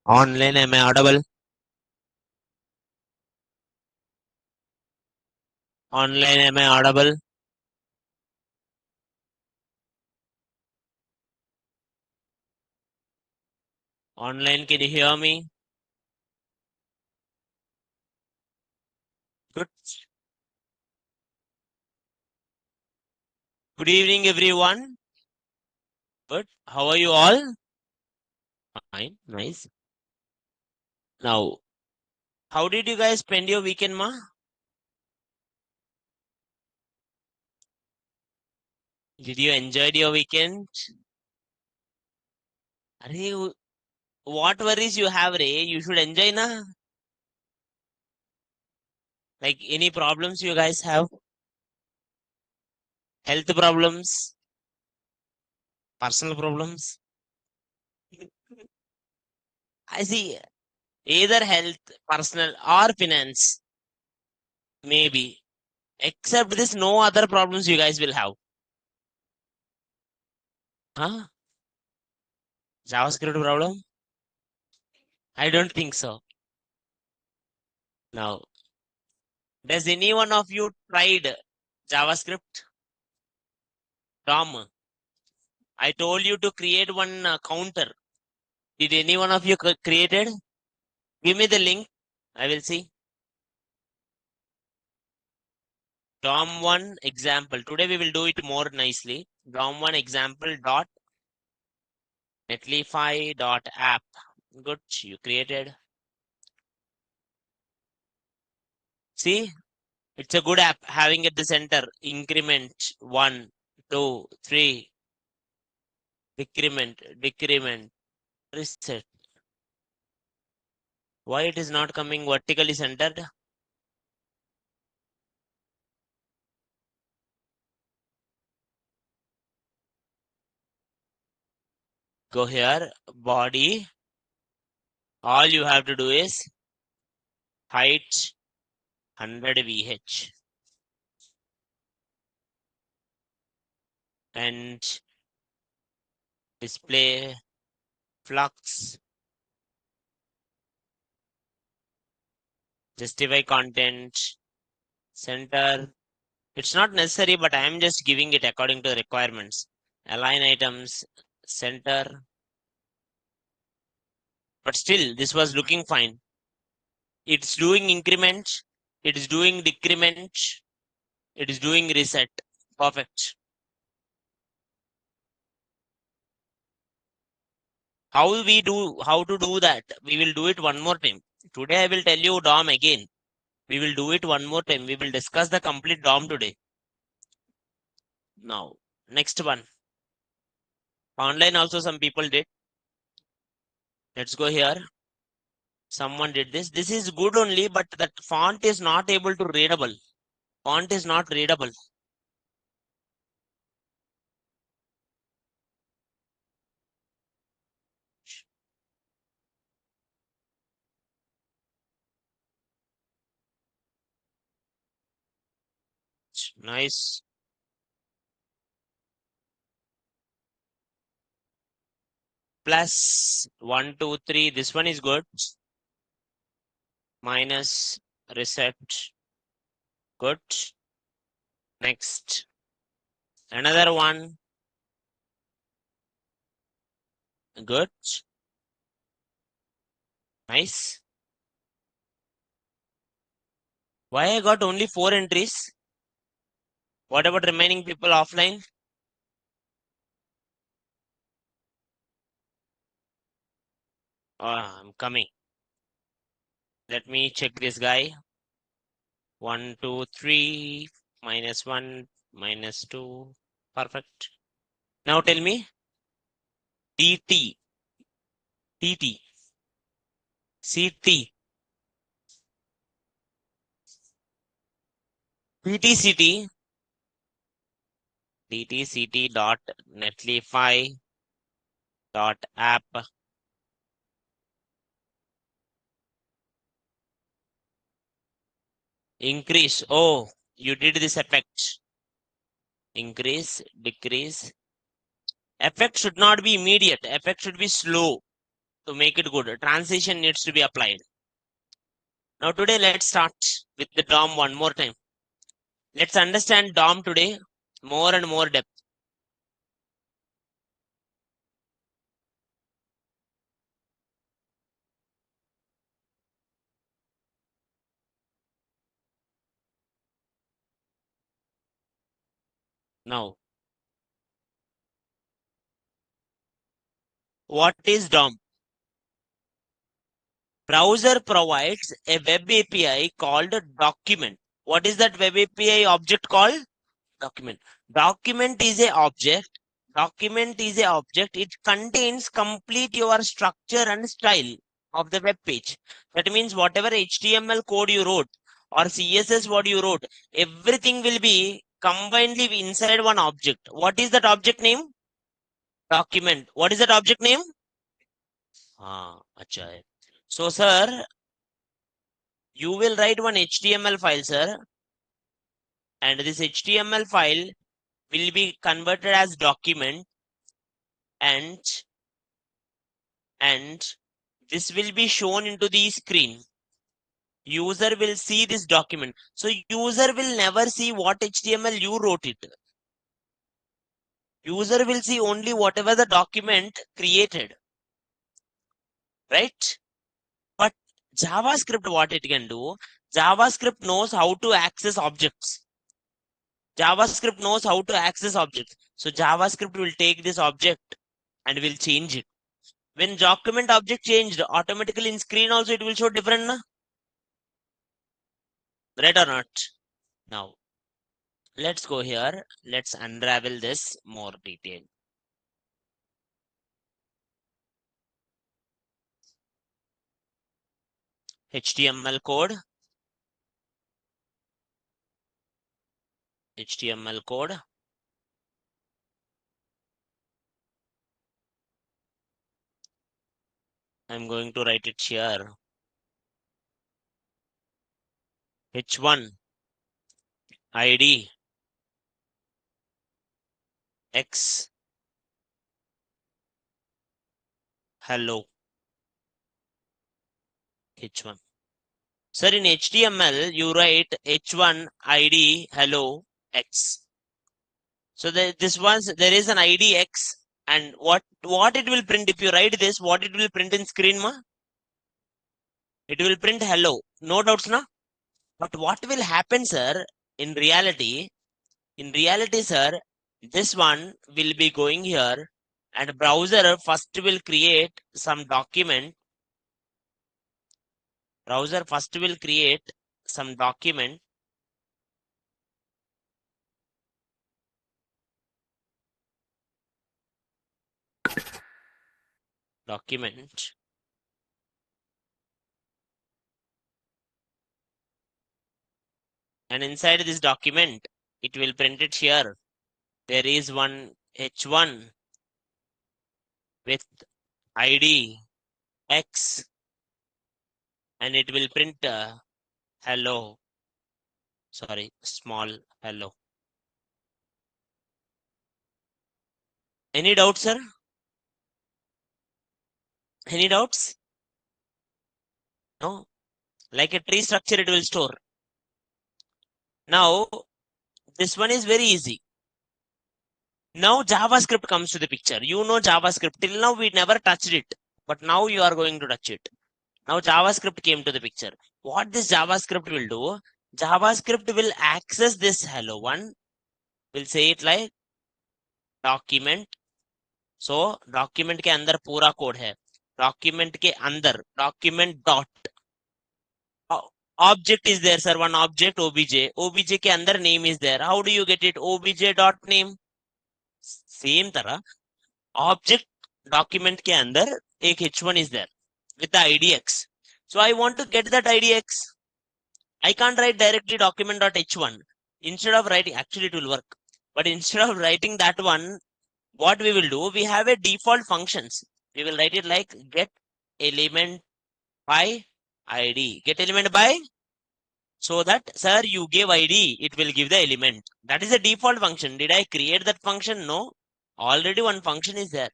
Online, am I audible? Online, am I audible? Online, can you hear me? Good. Good evening, everyone. Good. How are you all? Fine. Nice. Now, how did you guys spend your weekend, ma? Did you enjoy your weekend? Arey, what worries you have, Ray? You should enjoy, na? Like any problems you guys have? Health problems? Personal problems? I see. Either health, personal, or finance. Maybe. Except this, no other problems you guys will have. Huh? JavaScript problem? I don't think so. Now, does any one of you tried JavaScript? Tom, I told you to create one counter. Did any one of you created? Give me the link. I will see. DOM1 example. Today we will do it more nicely. DOM1 example dot netlify dot app. Good. You created. See, it's a good app having at the center increment 1, 2, 3, decrement, reset. Why it is not coming vertically centered? Go here, body. All you have to do is height 100 VH and display flux, justify content, center. It's not necessary, but I am just giving it according to the requirements. Align items, center. But still, this was looking fine. It's doing increment, it is doing decrement, it is doing reset. Perfect. How to do that? We will do it one more time. Today I will tell you DOM again. We will do it one more time. We will discuss the complete DOM today. Now, next one. Online also some people did. Let's go here. Someone did this. This is good only, but that font is not able to readable. Font is not readable. Nice. Plus 1, 2, 3. This one is good. Minus reset. Good. Next. Another one. Good. Nice. Why I got only 4 entries? What about remaining people offline? I'm coming. Let me check this guy. 1, 2, 3. Minus 1. Minus 2. Perfect. Now tell me. DT. TT. CT. PTCT. DTCT dot netlify dot app. Increase. Oh, you did this effect. Increase, decrease. Effect should not be immediate. Effect should be slow. to make it good. Transition needs to be applied. Now today let's start with the DOM one more time. Let's understand DOM today more and more depth. Now, what is DOM? Browser provides a web API called document. What is that web API object called? Document. Document is a object. Document is a object. It contains complete your structure and style of the web page. That means whatever HTML code you wrote or CSS what you wrote, everything will be combinedly inside one object. What is that object name? Document. What is that object name? Acha hai. So, sir, you will write one HTML file, sir, and this HTML file will be converted as document, and this will be shown into the screen. User will see this document. So user will never see what HTML you wrote it. User will see only whatever the document created, right? But JavaScript, what it can do, JavaScript knows how to access objects. JavaScript knows how to access objects. So JavaScript will take this object and will change it. When document object changed, automatically in screen also it will show different, na? Right or not? Now, let's go here. Let's unravel this more detail. HTML code. HTML code. I'm going to write it here. H1 ID X hello H1. Sir, in HTML you write H1 ID hello X. So this was there is an ID X, and what it will print if you write this, what it will print in screen, ma? It will print hello. No doubts, na? But what will happen, sir, in reality, sir, this one will be going here, and browser first will create some document. Browser first will create some document. Document. And inside this document, it will print it here. There is one H1 with ID X, and it will print hello. Sorry, small hello. Any doubts, sir? Any doubts? No? Like a tree structure, it will store. Now, this one is very easy. Now JavaScript comes to the picture. You know JavaScript. Till now we never touched it, but now you are going to touch it. Now JavaScript came to the picture. What this JavaScript will do? JavaScript will access this hello one. We'll say it like document. So document के अंदर पूरा code है. Document के अंदर document dot object is there, sir. One object obj. Obj के अंदर name is there. How do you get it? Obj dot name. Same तरह object document के अंदर एक h1 is there with the id x. So I want to get that id x. I can't write directly document.h1. Instead of writing, actually it will work. But instead of writing that one, what we will do, we have a default functions. We will write it like get element by id. Get element by, so that, sir, you gave id, it will give the element. That is a default function. Did I create that function? No. Already one function is there.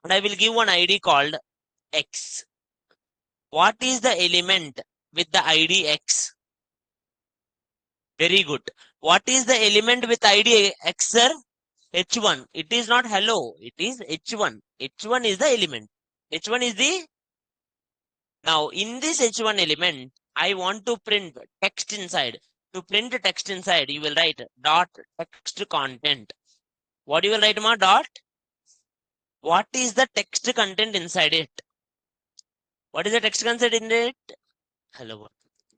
And I will give one id called X. What is the element with the ID X? Very good. What is the element with ID X, sir? H1. It is not hello. It is H1. H1 is the element. H1 is the. Now, in this H1 element, I want to print text inside. To print text inside, you will write dot text content. What you will write, ma? Dot. What is the text content inside it? What is the text content in it? Hello.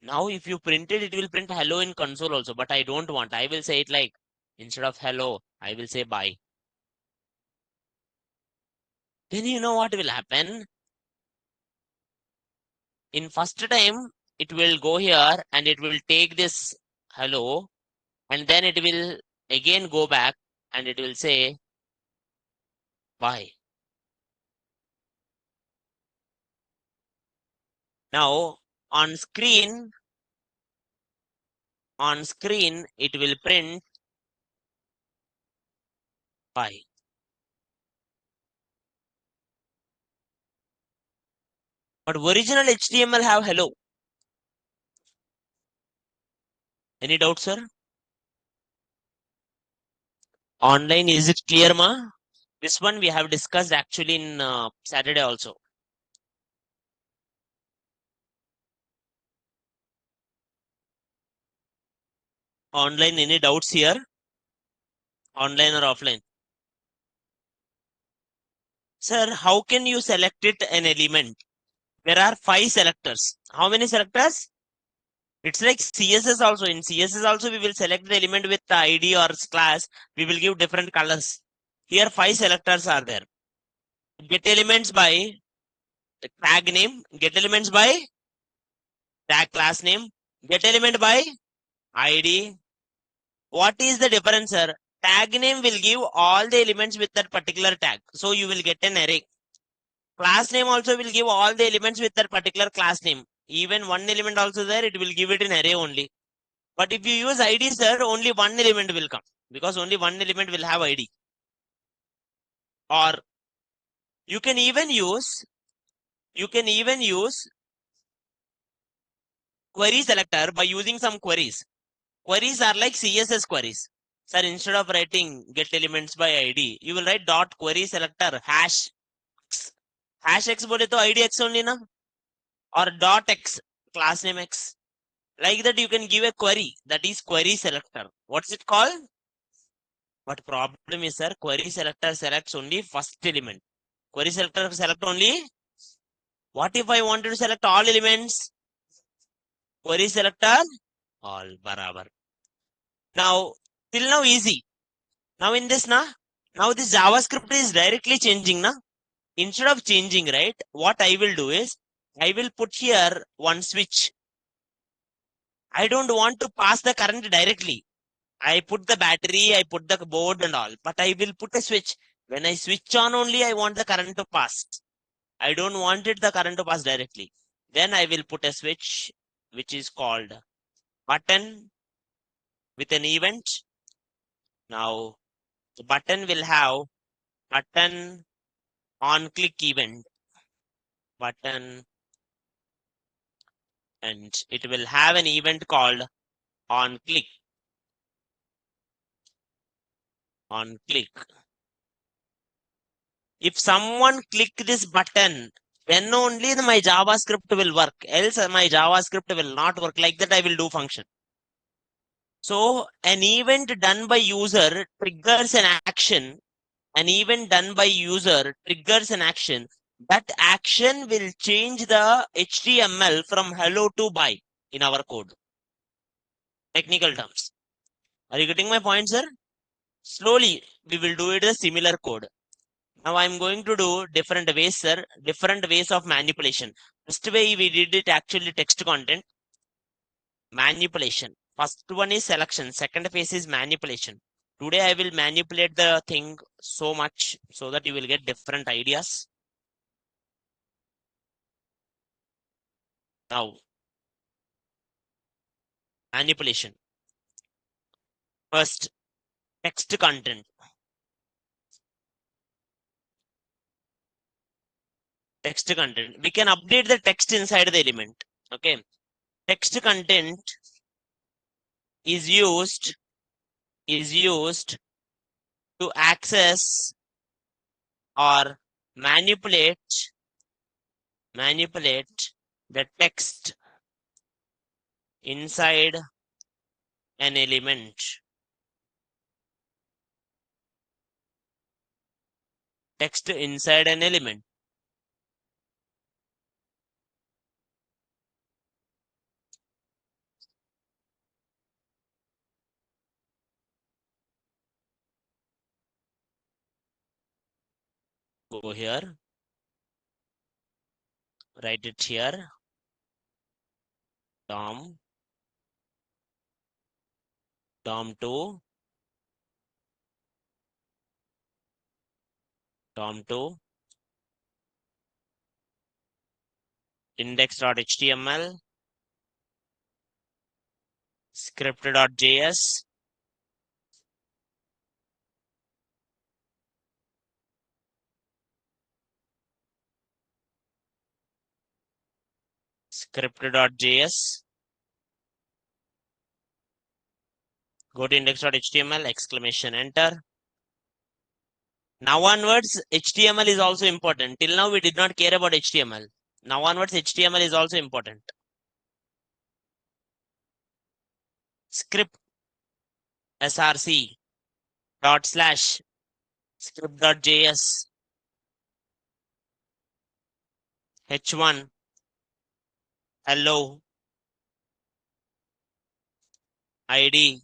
Now, if you print it, it will print hello in console also. But I don't want. I will say it like, instead of hello, I will say bye. Then you know what will happen? In first time, it will go here and it will take this hello, and then it will again go back and it will say bye. Now, on screen, it will print bye. But original HTML have hello. Any doubt, sir? Online, is it clear, ma? This one we have discussed actually in Saturday also. Online, any doubts here? Online or offline? Sir, how can you select it an element? There are 5 selectors. How many selectors? It's like CSS also. In CSS also, we will select the element with the ID or class. We will give different colors. Here, 5 selectors are there. Get elements by tag name. Get elements by tag class name. Get element by ID. What is the difference, sir? Tag name will give all the elements with that particular tag. So you will get an array. Class name also will give all the elements with that particular class name. Even one element also there, it will give it in array only. But if you use ID, sir, only one element will come because only one element will have ID. Or you can even use query selector by using some queries. Queries are like CSS queries. Sir, instead of writing get elements by ID, you will write dot query selector hash x. Hash x bole to ID x only na? Or dot x, class name x. Like that, you can give a query that is query selector. What's it called? But problem is, sir, query selector selects only first element. Query selector select only. What if I wanted to select all elements? Query selector all barabar. Now, till now easy. Now in this now this JavaScript is directly changing Instead of changing, right? What I will do is I will put here one switch. I don't want to pass the current directly. I put the battery, I put the board and all, but I will put a switch. When I switch on only, I want the current to pass. I don't want it the current to pass directly. Then I will put a switch which is called button with an event. Now the button will have button on click event. Button, and it will have an event called on click. On click. If someone click this button, then only my JavaScript will work. Else my JavaScript will not work. Like that I will do function. So an event done by user triggers an action. An event done by user triggers an action. That action will change the HTML from hello to bye in our code. Technical terms. Are you getting my point, sir? Slowly, we will do it a similar code. Now I'm going to do different ways, sir. Different ways of manipulation. First way we did it actually text content. Manipulation. First one is selection. Second phase is manipulation. Today I will manipulate the thing so much so that you will get different ideas. Now, manipulation. First, text content. text content. We can update the text inside the element. Okay. Text content is used to access or manipulate the text inside an element. Text inside an element. Go here, write it here. DOM2, index.html, script.js, script.js. Go to index.html, exclamation, enter. Now onwards, HTML is also important. Till now, we did not care about HTML. Now onwards, HTML is also important. Script src dot slash script.js h1 hello id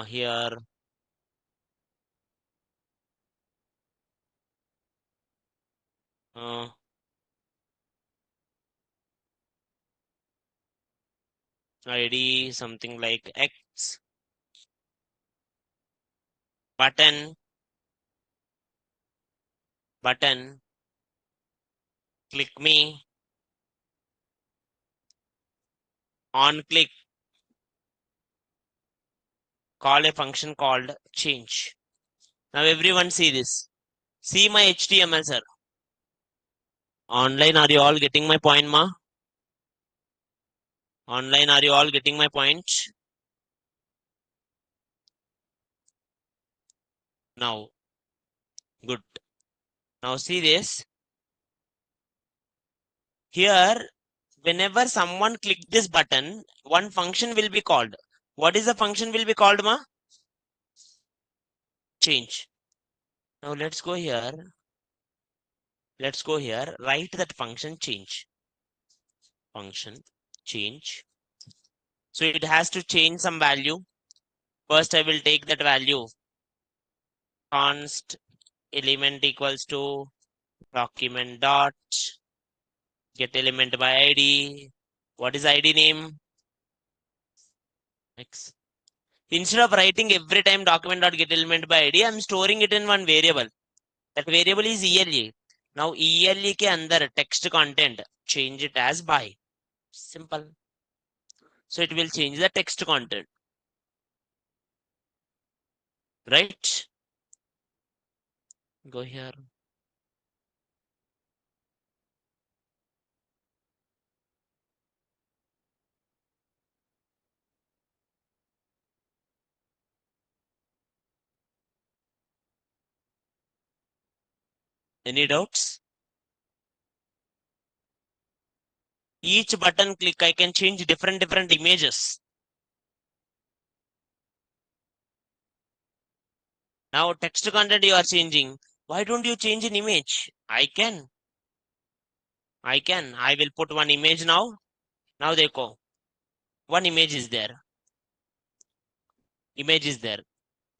here id something like x button click me on click call a function called change. Now everyone see this. See my HTML, sir. Online, are you all getting my point, ma? Online, are you all getting my point? Now, good. Now see this. Here, whenever someone click this button, one function will be called. What is the function will be called, ma? Change. Now let's go here. Write that function change. Function change. So it has to change some value. First, I will take that value. Const element equals to document dot get element by ID. What is ID name? X. Instead of writing every time document dot get element by ID, I'm storing it in one variable. That variable is ELE. Now ELE के अंदर text content change it as by. Simple. So it will change the text content. Right? Go here. Any doubts? Each button click, I can change different images. Now text content you are changing. Why don't you change an image? I can. I will put one image now. Now देखो. One image is there.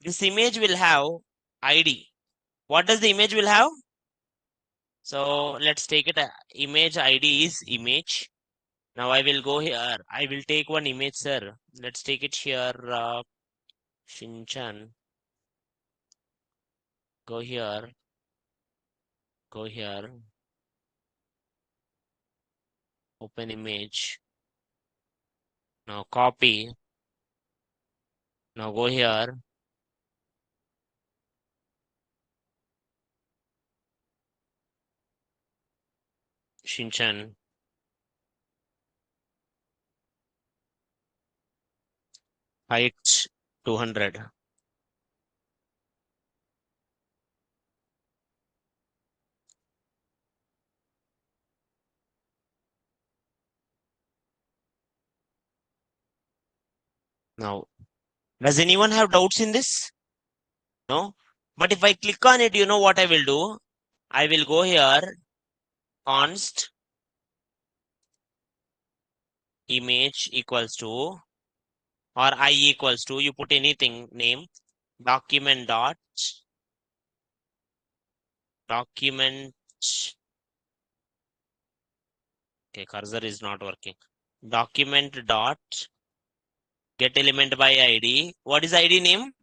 This image will have ID. What does the image will have? So let's take it. Image ID is image. Now I will go here. I will take one image, sir. Let's take it here. Shinchan. Go here. Open image. Now copy. Now go here. Shinchan. Height 200. Now, does anyone have doubts in this? No? But if I click on it, you know what I will do? I will go here, const image equals to, or I equals to, you put anything, name, document dot, document, okay, cursor is not working. Document dot, get element by ID. What is ID name?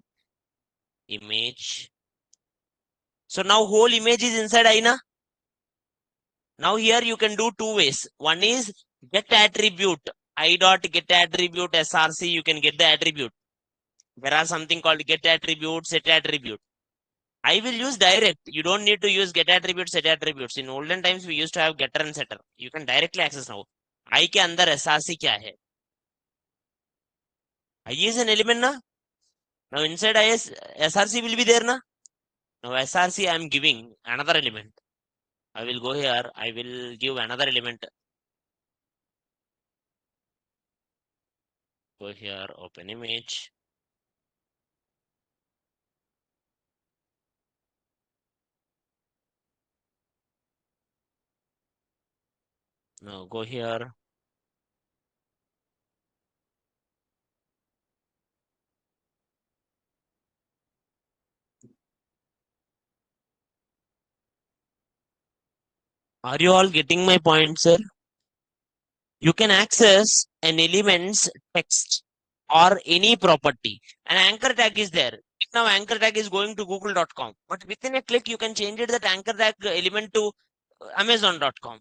Image. So now whole image is inside INA. Now here you can do two ways. One is get attribute, I dot get attribute src, you can get the attribute. There are something called get attribute, set attribute. I will use direct. You don't need to use get attribute, set attributes. In olden times, we used to have getter and setter. You can directly access now. I के अंदर SRC क्या है? I is an element na. Now inside SRC will be there na. Now SRC I am giving another element. I will go here. I will give another element. Go here. Open image. Now go here. Are you all getting my point, sir? You can access an element's text or any property. An anchor tag is there. Now anchor tag is going to google.com, but within a click you can change it that anchor tag element to amazon.com,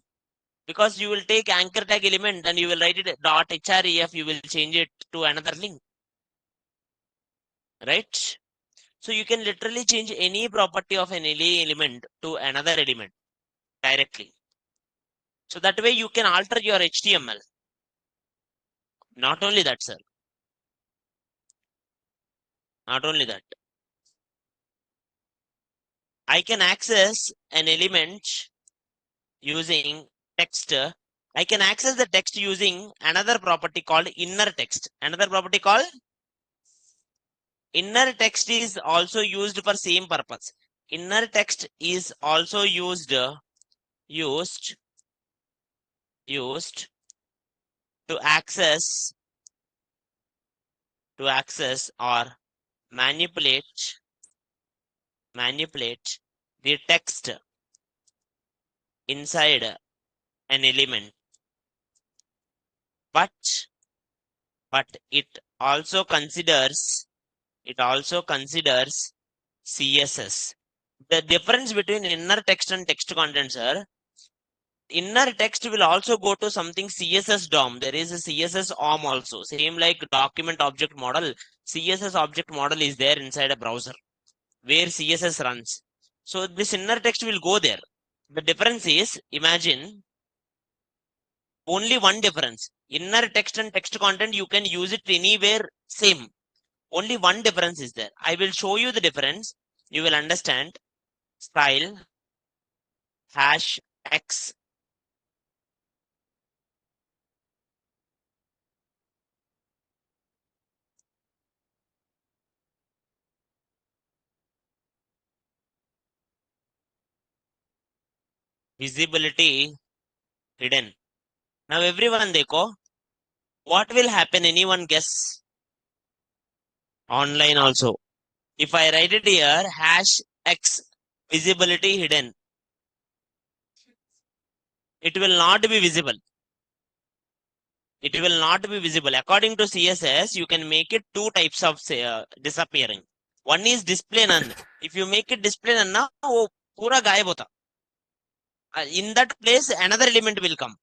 because you will take anchor tag element and you will write it .href, you will change it to another link, right? So you can literally change any property of an element to another element directly. So that way you can alter your HTML. Not only that, sir. Not only that. I can access an element using text. I can access the text using another property called inner text. Another property called inner text is also used for same purpose. Inner text is also used to access or manipulate the text inside an element, but it also considers CSS. The difference between inner text and text contents are, inner text will also go to something CSS DOM. There is a CSS OM also. Same like document object model. CSS object model is there inside a browser where CSS runs. So this inner text will go there. The difference is, imagine only one difference. Inner text and text content, you can use it anywhere same. Only one difference is there. I will show you the difference. You will understand. Style #x. Visibility hidden. Now everyone dekho, what will happen? Anyone guess? Online also. If I write it here, #x visibility hidden, it will not be visible. It will not be visible. According to CSS, you can make it two types of disappearing. One is display none. If you make it display none, na, wo pura gayab hota. In that place, another element will come.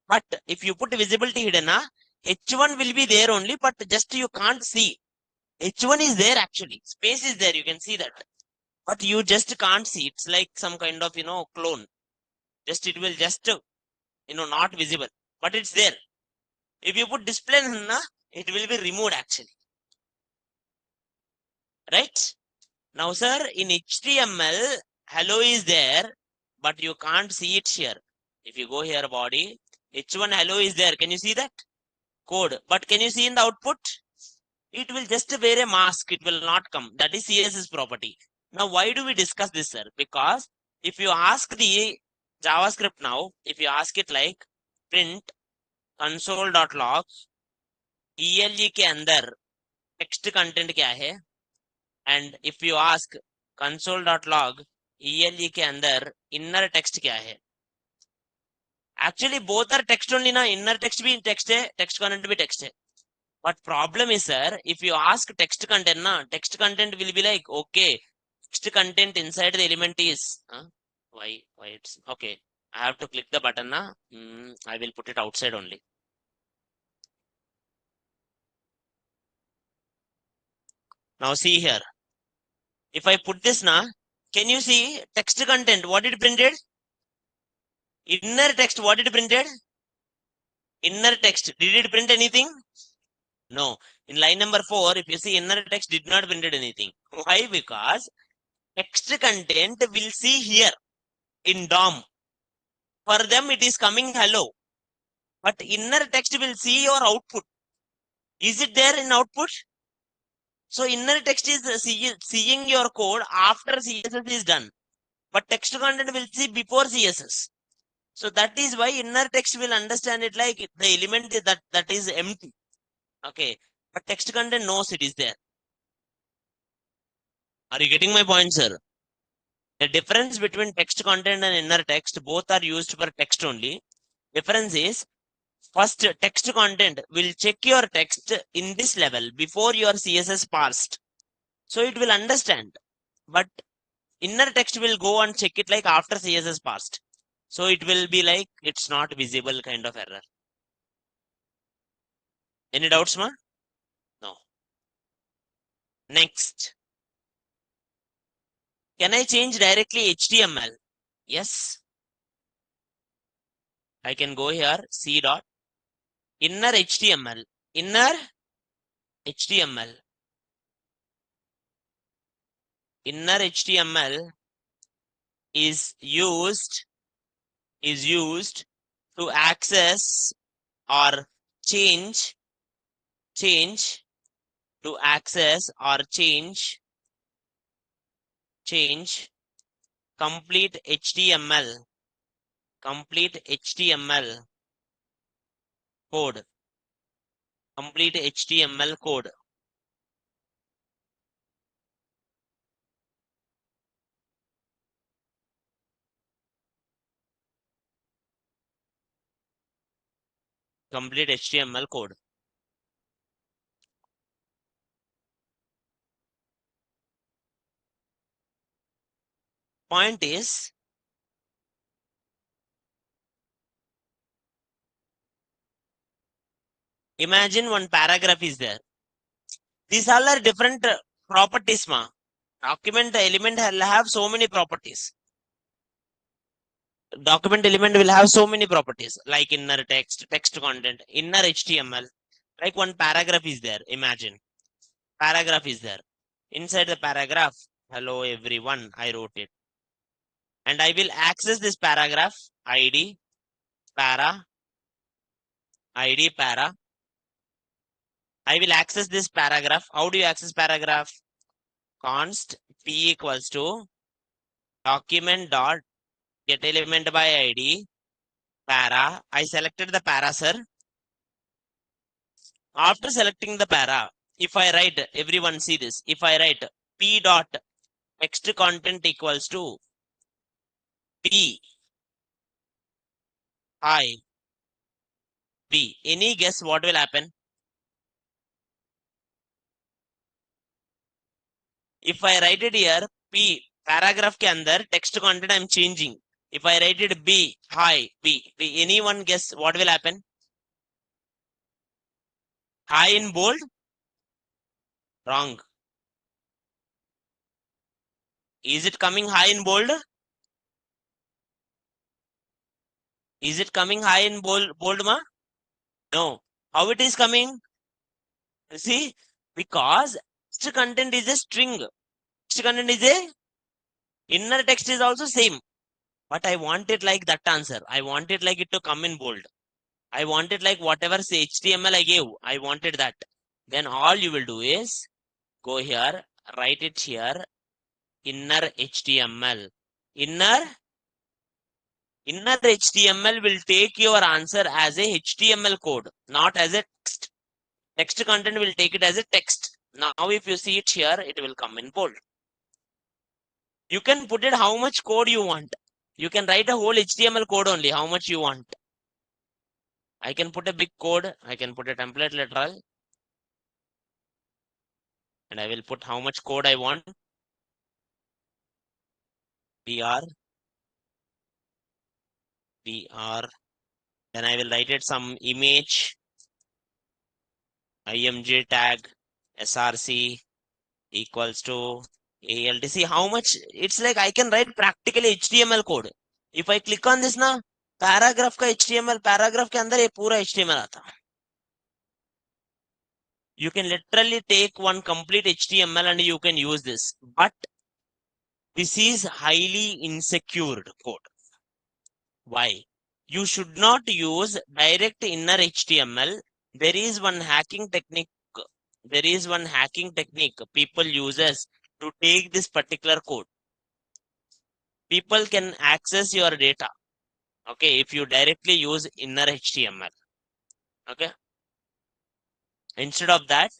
But if you put visibility hidden, H1 will be there only, but just you can't see. H1 is there actually. Space is there. You can see that. But you just can't see. It's like some kind of, clone. Just it will just, not visible. But it's there. If you put display, it will be removed actually. Right? Now, sir, in HTML, hello is there, but you can't see it here. If you go here, body, H1 hello is there. Can you see that? Code. But can you see in the output? It will just wear a mask. It will not come. That is CSS property. Now, why do we discuss this, sir? Because if you ask the JavaScript now, if you ask it like print console.log ELE के अंदर text content क्या है? And if you ask console.log ELE के अंदर inner text क्या है? Actually, both are text only ना. Inner text भी text है, text content भी text है. But problem is, sir, if you ask text content, text content will be like, okay, text content inside the element is, why it's, okay, I have to click the button, I will put it outside only. Now see here, if I put this, can you see text content, what it printed? Inner text, what it printed? Inner text, did it print anything? No. In line number 4, if you see inner text did not printed anything. Why? Because text content will see here in DOM. For them, it is coming hello. But inner text will see your output. Is it there in output? So inner text is seeing your code after CSS is done. But text content will see before CSS. So that is why inner text will understand it like the element that is empty. Okay. But text content knows it is there. Are you getting my point, sir? The difference between text content and inner text, both are used for text only. Difference is, first text content will check your text in this level before your CSS parsed. So it will understand. But inner text will go and check it like after CSS parsed. So it will be like it's not visible kind of error. Any doubts, ma? No. Next. Can I change directly HTML? Yes. I can go here, C dot, inner HTML. Inner HTML. Inner HTML is used to access or change to access or change complete HTML code. Complete HTML code. Complete HTML code. Point is, imagine one paragraph is there. These all are different properties, ma. Document element will have so many properties. Document element will have so many properties like inner text, text content, inner HTML. Like one paragraph is there. Imagine paragraph is there. Inside the paragraph, hello everyone, I wrote it. And I will access this paragraph, ID, para. I will access this paragraph. How do you access paragraph? Const p equals to document dot get element by ID, para. I selected the para, sir. After selecting the para, if I write, everyone see this, if I write p dot text content equals to p I b, any guess what will happen? If I write it here, p paragraph के अंदर text content I'm changing. If I write it b, hi, b, anyone guess what will happen? Hi in bold? Wrong. Is it coming high in bold? Is it coming high in bold ma? No. How it is coming? See, because text content is a string. Text content is a inner text is also same. But I want it like that answer. I want it like it to come in bold. I want it like whatever say HTML I gave. I wanted that. Then all you will do is go here, write it here, inner HTML. Inner HTML will take your answer as a HTML code, not as a text. Text content will take it as a text. Now, if you see it here, it will come in bold. You can put it how much code you want. You can write a whole HTML code only, how much you want. I can put a big code. I can put a template literal. And I will put how much code I want. BR. Then I will write it some image. IMG tag. SRC equals to ALT. See how much it's like I can write practically HTML code. If I click on this now, paragraph का HTML, paragraph के अंदर ये पूरा HTML आता. You can literally take one complete HTML and you can use this. But this is highly insecure code. Why? You should not use direct inner HTML. There is one hacking technique. There is one hacking technique people uses to take this particular code. People can access your data. Okay, if you directly use inner HTML. Okay. Instead of that,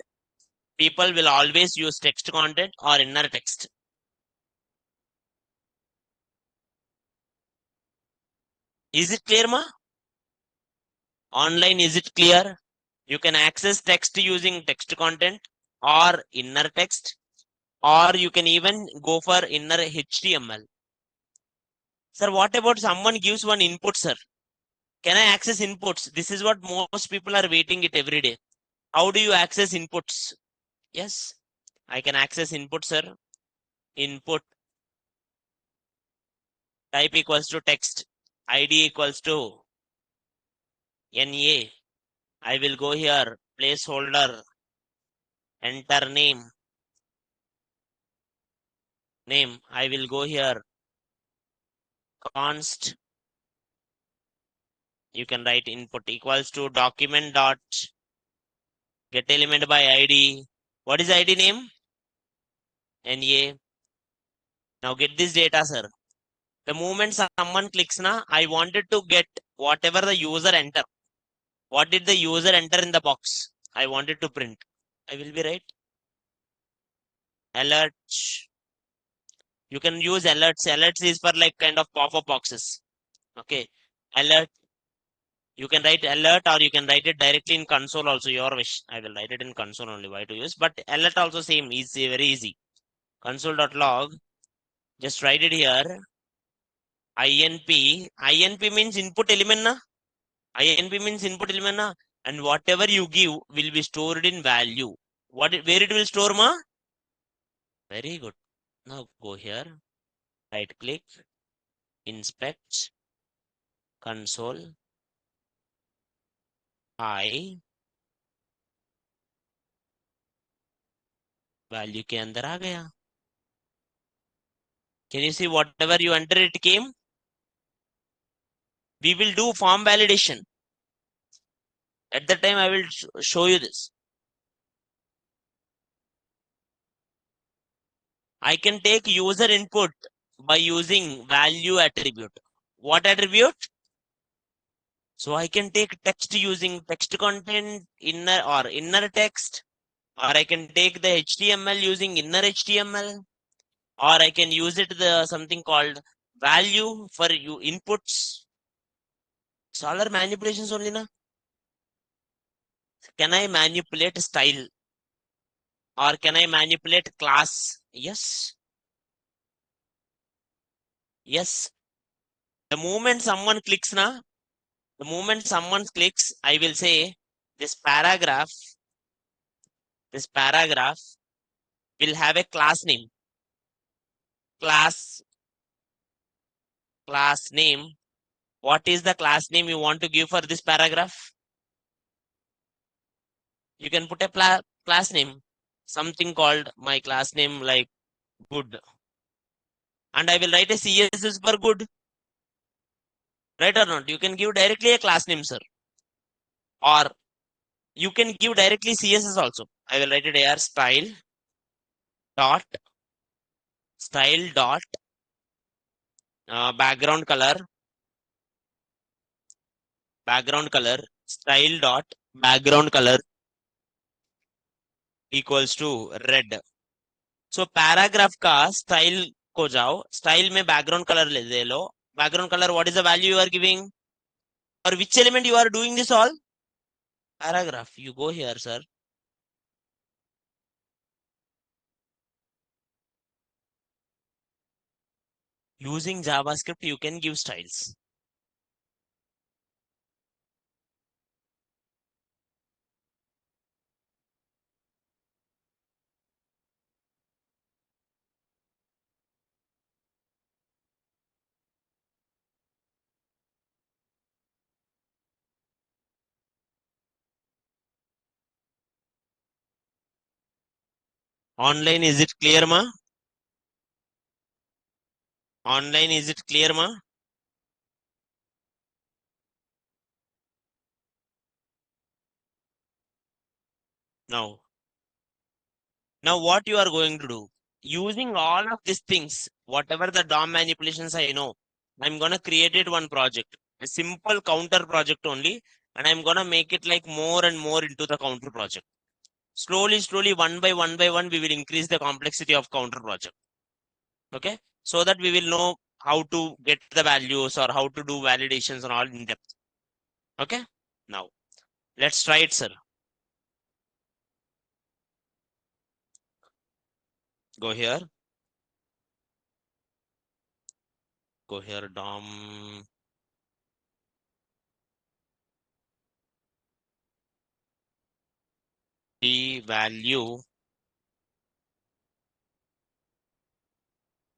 people will always use text content or inner text. Is it clear, ma? Online, is it clear? You can access text using text content or inner text, or you can even go for inner HTML. Sir, what about someone gives one input, sir? Can I access inputs? This is what most people are waiting it every day. How do you access inputs? Yes, I can access input, sir. Input type equals to text. ID equals to NA. I will go here, placeholder, enter name. Name, I will go here, const. You can write input equals to document dot get element by ID. What is ID name? NA. Now get this data, sir. The moment someone clicks na, I wanted to get whatever the user enter. What did the user enter in the box? I wanted to print. I will be right. Alert. You can use alerts. Alerts is for like kind of pop-up boxes. Okay. Alert. You can write alert or you can write it directly in console also, your wish. I will write it in console only, why to use. But alert also same, easy, very easy. Console.log. Just write it here. INP. INP means input element na. INP means input element na. And whatever you give will be stored in value. Where it will store ma? Very good. Now go here. Right click. Inspect. Console. I. Value के अंदर आ गया. Can you see whatever you enter it came? We will do form validation. At that time, I will show you this. I can take user input by using value attribute. What attribute? So I can take text using text content inner or inner text, or I can take the HTML using inner HTML, or I can use it the something called value for you inputs. It's all are manipulations only na. Can I manipulate style? Or can I manipulate class? Yes. Yes. The moment someone clicks na, the moment someone clicks, I will say this paragraph will have a class name. Class name. What is the class name you want to give for this paragraph? You can put a class name, something called my class name like good. And I will write a CSS for good. Right or not? You can give directly a class name, sir. Or you can give directly CSS also. I will write it here style dot background color style dot background color equals to red. So paragraph का style को जाओ, style में background color ले लो. Background color, what is the value you are giving? Or which element you are doing this all? Paragraph. You go here, sir. Using JavaScript, you can give styles. Online, is it clear, ma? Online, is it clear, ma? Now, what you are going to do? Using all of these things, whatever the DOM manipulations I know, I'm gonna create it one project, a simple counter project only, and I'm gonna make it like more and more into the counter project. Slowly, one by one, we will increase the complexity of counter project. Okay, so that we will know how to get the values or how to do validations and all in depth. Okay, now let's try it, sir. Go here, DOM. The value.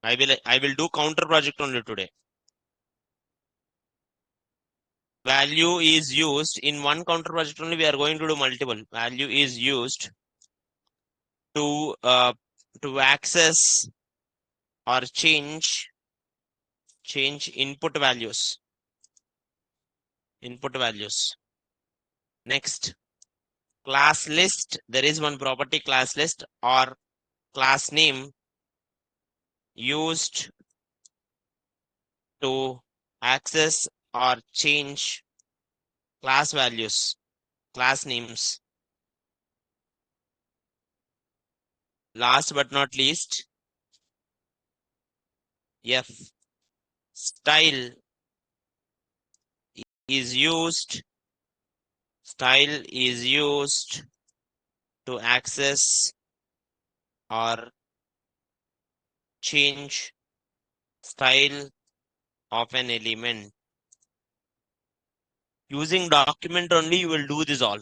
I will do counter project only today. Value is used in one counter project only. We are going to do multiple. Value is used to access or change input values. Next, class list. There is one property, class list, or class name used to access or change class values, class names. Last but not least, F, style is used to access or change style of an element. Using document only, you will do this all.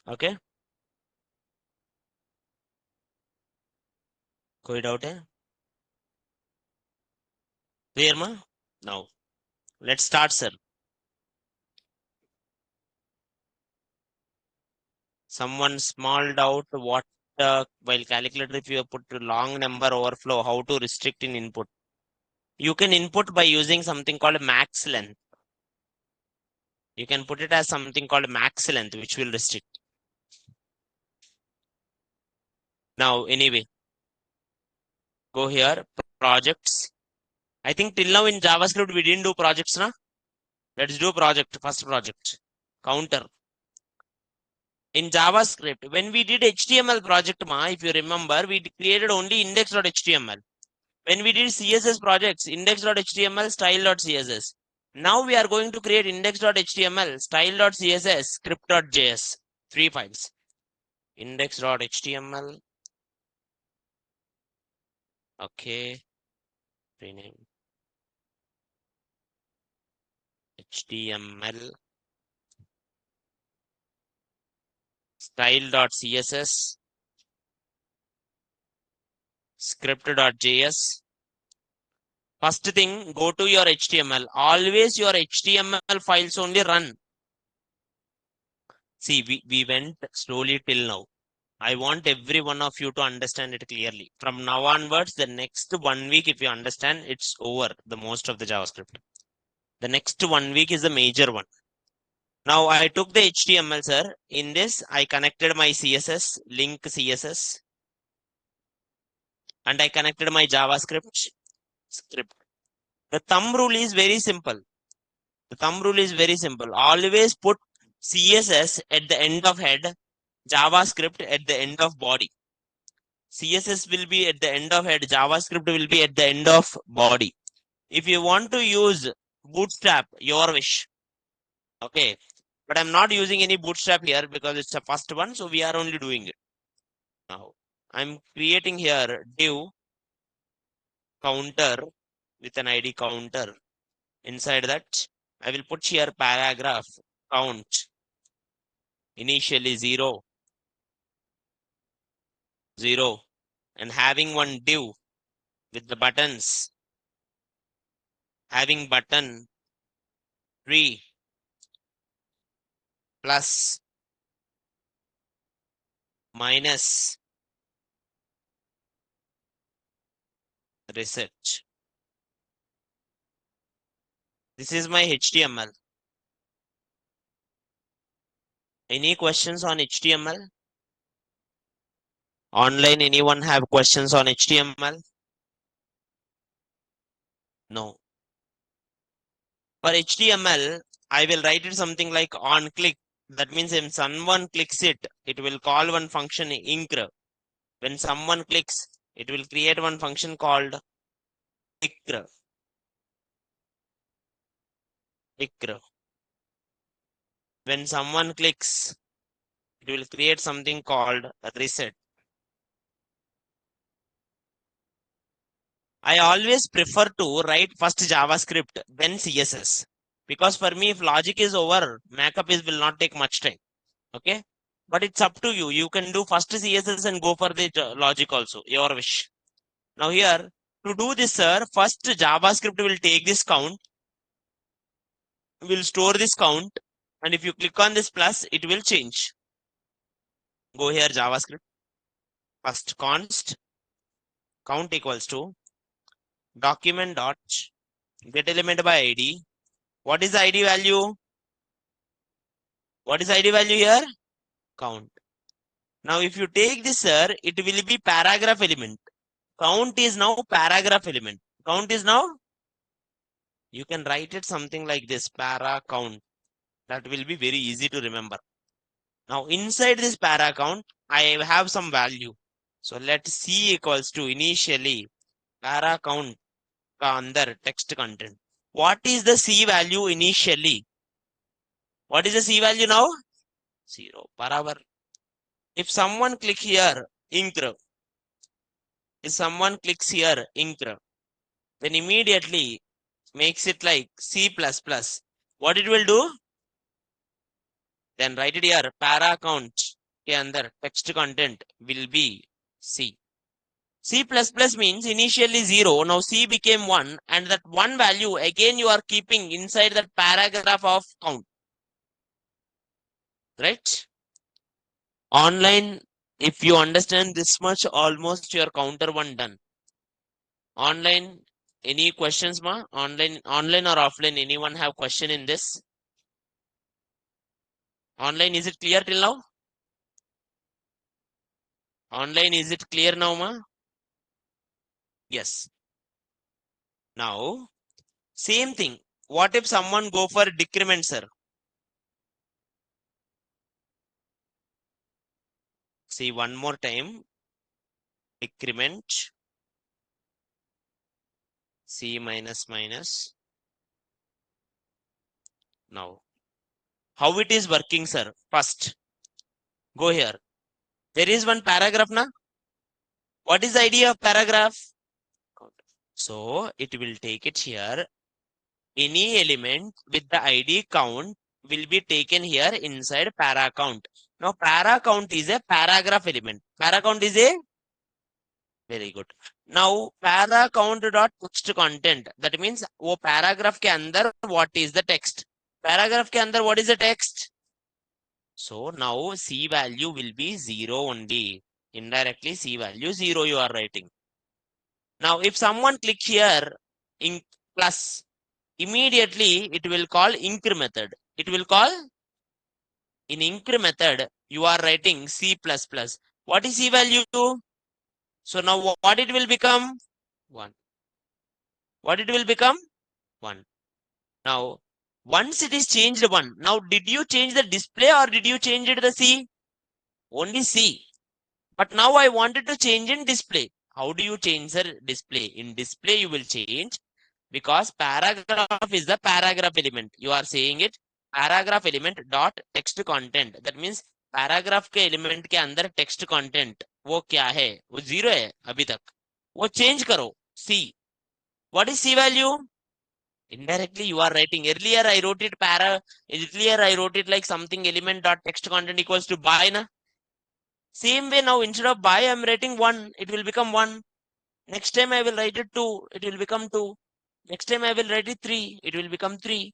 Okay, कोई doubt है? Clear, ma? Now, let's start, sir. Someone small doubt what while calculator, if you put long number overflow, how to restrict in input? You can input by using something called max length. You can put it as something called max length, which will restrict. Now, anyway, go here, projects. I think till now in JavaScript, we didn't do projects, na? Let's do project, first project, counter. In JavaScript, when we did HTML project, if you remember, we created only index.html. When we did CSS projects, index.html, style.css. Now we are going to create index.html, style.css, script.js, 3 files. Index.html. Okay. rename HTML style.css script.js. First thing, go to your HTML. Always your HTML files only run. See, we went slowly till now. I want every one of you to understand it clearly. From now onwards, the next 1 week, if you understand, it's over the most of the JavaScript. The next 1 week is the major one. Now I took the HTML, sir. In this, I connected my CSS, link CSS, and I connected my JavaScript script. The thumb rule is very simple. The thumb rule is very simple. Always put CSS at the end of head, JavaScript at the end of body. CSS will be at the end of head, JavaScript will be at the end of body. If you want to use Bootstrap, your wish. Okay. But I'm not using any Bootstrap here because it's the first one. So we are only doing it. Now I'm creating here div counter with an ID counter. Inside that, I will put here paragraph count. Initially 0, 0, and having one div with the buttons, having button 3 plus minus reset. This is my HTML. Any questions on HTML? Online, anyone have questions on HTML? No. For HTML, I will write it something like on click. That means if someone clicks it, it will call one function incr. When someone clicks, it will create one function called incr. Incr. When someone clicks, it will create something called reset. I always prefer to write first JavaScript, then CSS. Because for me, if logic is over, Macap will not take much time. Okay. But it's up to you. You can do first CSS and go for the logic also. Your wish. Now here, to do this, sir, first JavaScript will take this count. Will store this count. And if you click on this plus, it will change. Go here, JavaScript. First const count equals to document dot get element by ID. What is the ID value? What is ID value here? Count. Now, if you take this, sir, it will be paragraph element. Count is now paragraph element. Count is now, you can write it something like this, para count. That will be very easy to remember. Now, inside this para count, I have some value. So, let C equals to initially para count ka andar text content. What is the C value initially? What is the C value now? 0. Barabar. If someone click here, incr. If someone clicks here, incr, then immediately makes it like C++. What it will do? Then write it here, para count ke andar text content will be C. C++ means initially 0, now C became 1, and that 1 value again you are keeping inside that paragraph of count. Right? Online, if you understand this much, almost your counter 1 done. Online, any questions, ma? Online or offline, anyone have question in this? Online, is it clear till now? Online, is it clear now, ma? Yes. Now, same thing. What if someone go for decrement, sir? See, one more time. Decrement. C minus minus. Now, how it is working, sir? First, go here. There is one paragraph, na? What is the idea of paragraph? So it will take it here. Any element with the ID count will be taken here inside para count. Now para count is a paragraph element. Para count is a very good. Now para count dot text content. That means वो paragraph के अंदर what is the text? Paragraph के अंदर what is the text? So now C value will be 0 only. Indirectly C value 0 you are writing. Now if someone click here in plus, immediately it will call inc method. It will call in inc method you are writing C++. What is C value? So now what it will become? 1. What it will become? 1. Now once it is changed 1. Now did you change the display or did you change it the C? Only C. But now I wanted to change in display. How do you change the display? In display you will change because paragraph is the paragraph element. You are saying it paragraph element dot text content. That means paragraph के element के अंदर text content वो क्या है? वो 0 है अभी तक. वो change करो. C. What is C value? Indirectly you are writing. Earlier I wrote it like something element dot text content equals to by na. Same way now instead of by I'm writing 1, it will become 1. Next time I will write it 2, it will become 2. Next time I will write it 3, it will become 3.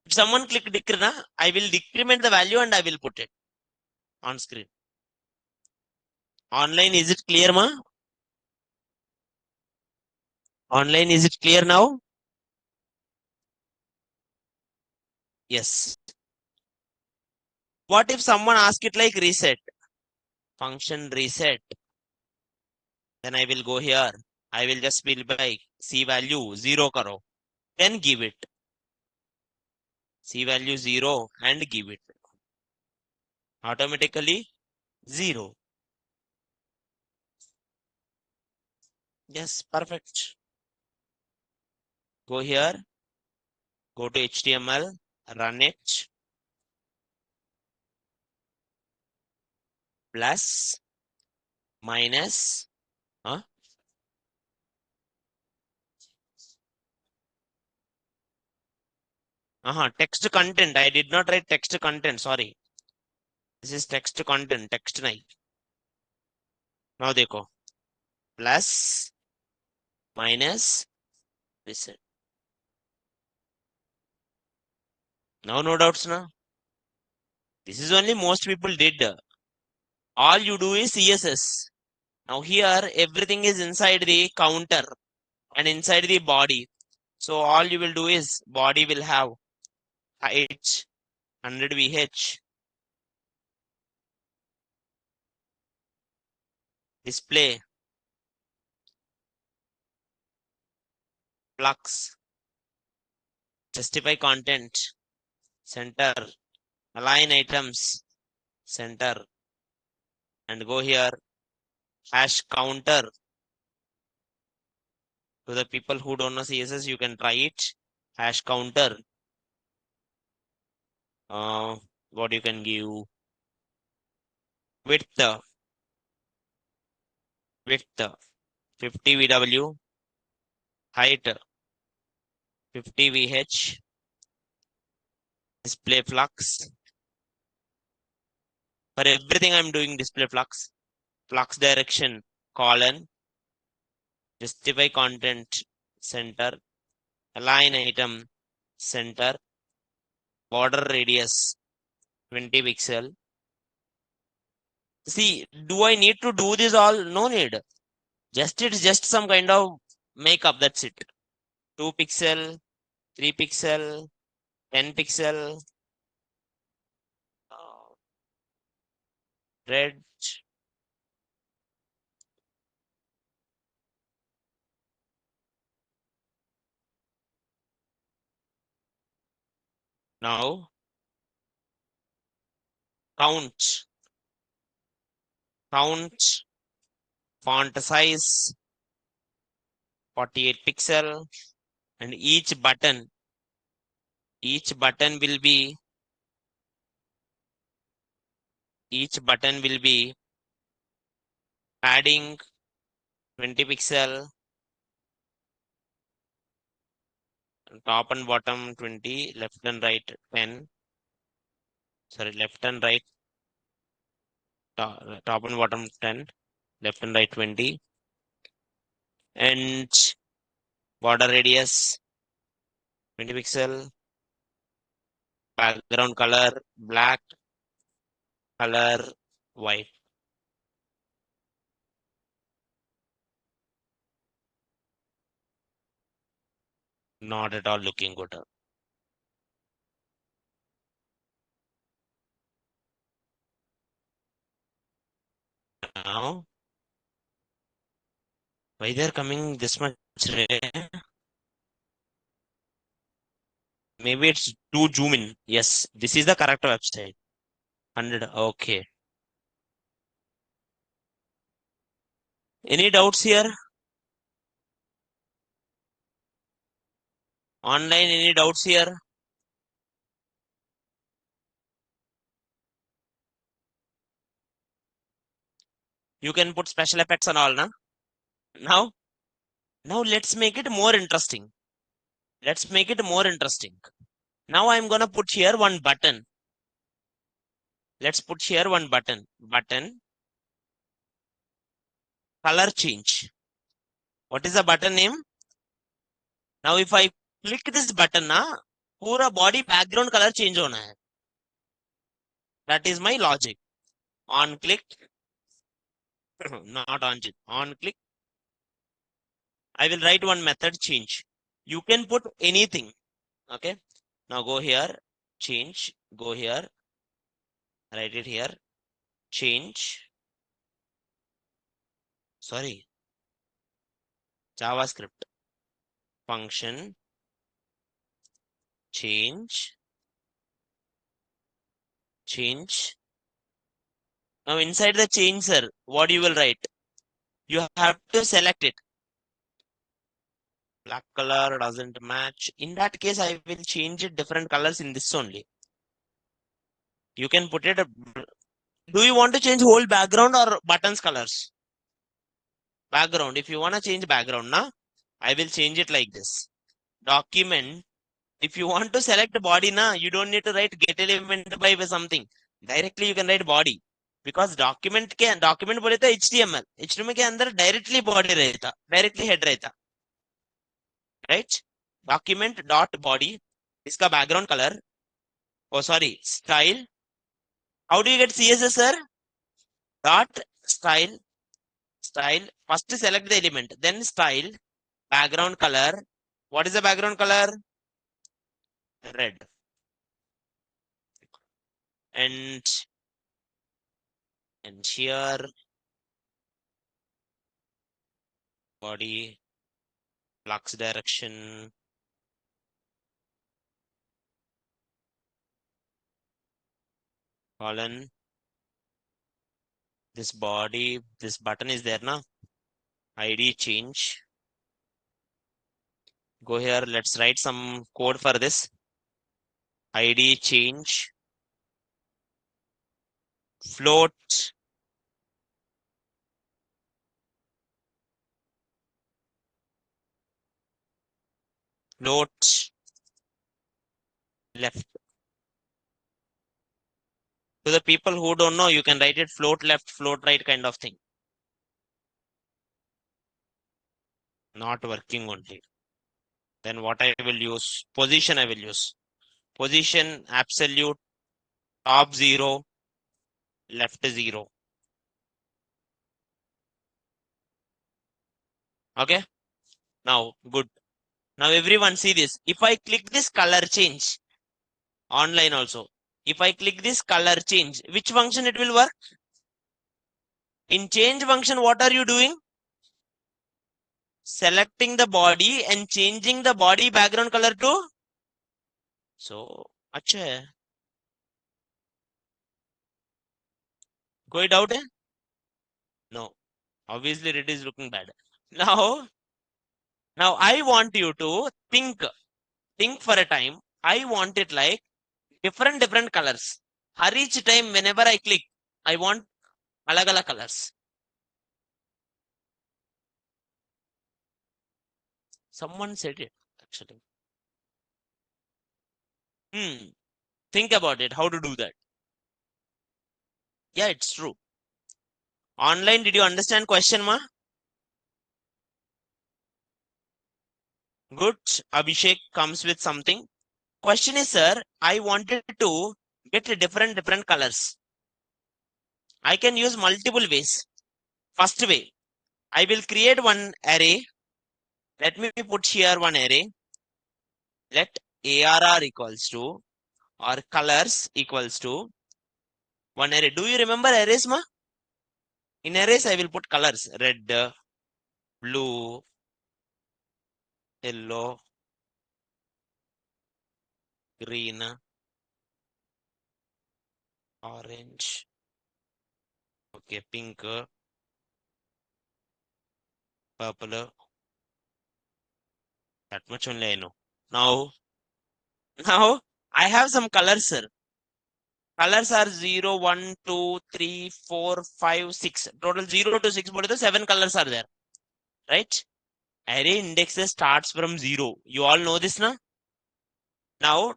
If someone click decrement, I will decrement the value and I will put it on screen. Online, is it clear, ma? Online, is it clear now? Yes. What if someone ask it like reset? Function reset. Then I will go here. I will just fill by C value 0 karo. Then give it. C value 0 and give it. Automatically 0. Yes, perfect. Go here. Go to HTML. Run it. Plus minus text content. I did not write text content. Sorry. This is text content. Text nahi. Now देखो. Plus minus reset. Now no doubts na. This is only most people did. All you do is CSS. Now here everything is inside the counter and inside the body. So all you will do is body will have height 100 VH. Display. Flux. Justify content. Center. Align items. Center. And go here. Hash counter. To the people who don't know CSS, you can try it. Hash counter. What you can give? Width 50 VW. Height 50 VH. Display flux. For everything I'm doing display flux. Flux direction colon. Justify content center. Align item center. Border radius 20 pixel. See, do I need to do this all? No need. It's just some kind of makeup. That's it. 2 pixel, 3 pixel, 10 pixel. Red. Now count font size 48 pixel, and each button will be each button will be padding 20 pixel, top and bottom 20, left and right 10. Sorry, left and right, top and bottom 10, left and right 20. And border radius 20 pixel, background color black, color white. Not at all looking good. Now, why they're coming this much red? Maybe it's too zoom in. Yes, this is the correct website. 100. Okay. Any doubts here? Online, any doubts here? You can put special effects and all, na? Now let's make it more interesting. Let's make it more interesting. Now I'm gonna put here one button. Let's put here one button. Button, color change. What is the button name? Now if I click this button, na, पूरा body background color change होना है. That is my logic. On click, not on click. I will write one method change. You can put anything. Okay. Now go here, change, go here, write it here, change. Sorry. JavaScript function change. Now inside the change, sir, what you will write? You have to select it. Black color doesn't match. In that case, I will change it different colors in this only. You can put it. Do you want to change whole background or buttons colors? Background. If you want to change background, na, I will change it like this. Document. If you want to select body, na, you don't need to write get element by something. Directly you can write body. Because document बोले तो HTML. HTML के अंदर directly body रहता, directly head रहता. Right? Document dot body. इसका background color. Oh, sorry. Style. How do you get CSS, sir? Dot style. First select the element, then style, background color. What is the background color? Red. And here body flux direction. Colon. This body, this button is there now. ID change. Go here. Let's write some code for this. ID change. Float. Float left. To the people who don't know, you can write it float left, float right kind of thing. Not working only. Then what I will use? Position I will use. Position absolute, top 0, left 0. Okay. Now, good. Now everyone see this. If I click this color change, online also. If I click this color change, which function it will work? In change function, what are you doing? Selecting the body and changing the body background color to. So, अच्छा है. कोई doubt है? No. Obviously, it is looking bad. Now I want you to think for a time. I want it like different colors. Each time whenever I click, I want alag colors. Someone said it actually. Think about it. How to do that? Yeah, it's true. Online, did you understand question, ma? Good. Abhishek comes with something. Question is, sir, I wanted to get different colors. I can use multiple ways. First way, I will create one array. Let me put here one array. Let ARR equals to or colors equals to one array. Do you remember arrays, ma? In arrays, I will put colors. Red, blue, yellow, green, orange, okay, pink, purple. That much only I know. Now, now I have some colors, sir. Colors are 0, 1, 2, 3, 4, 5, 6. Total 0 to 6. But the 7 colors are there. Right? Array indexes starts from 0. You all know this now? Now,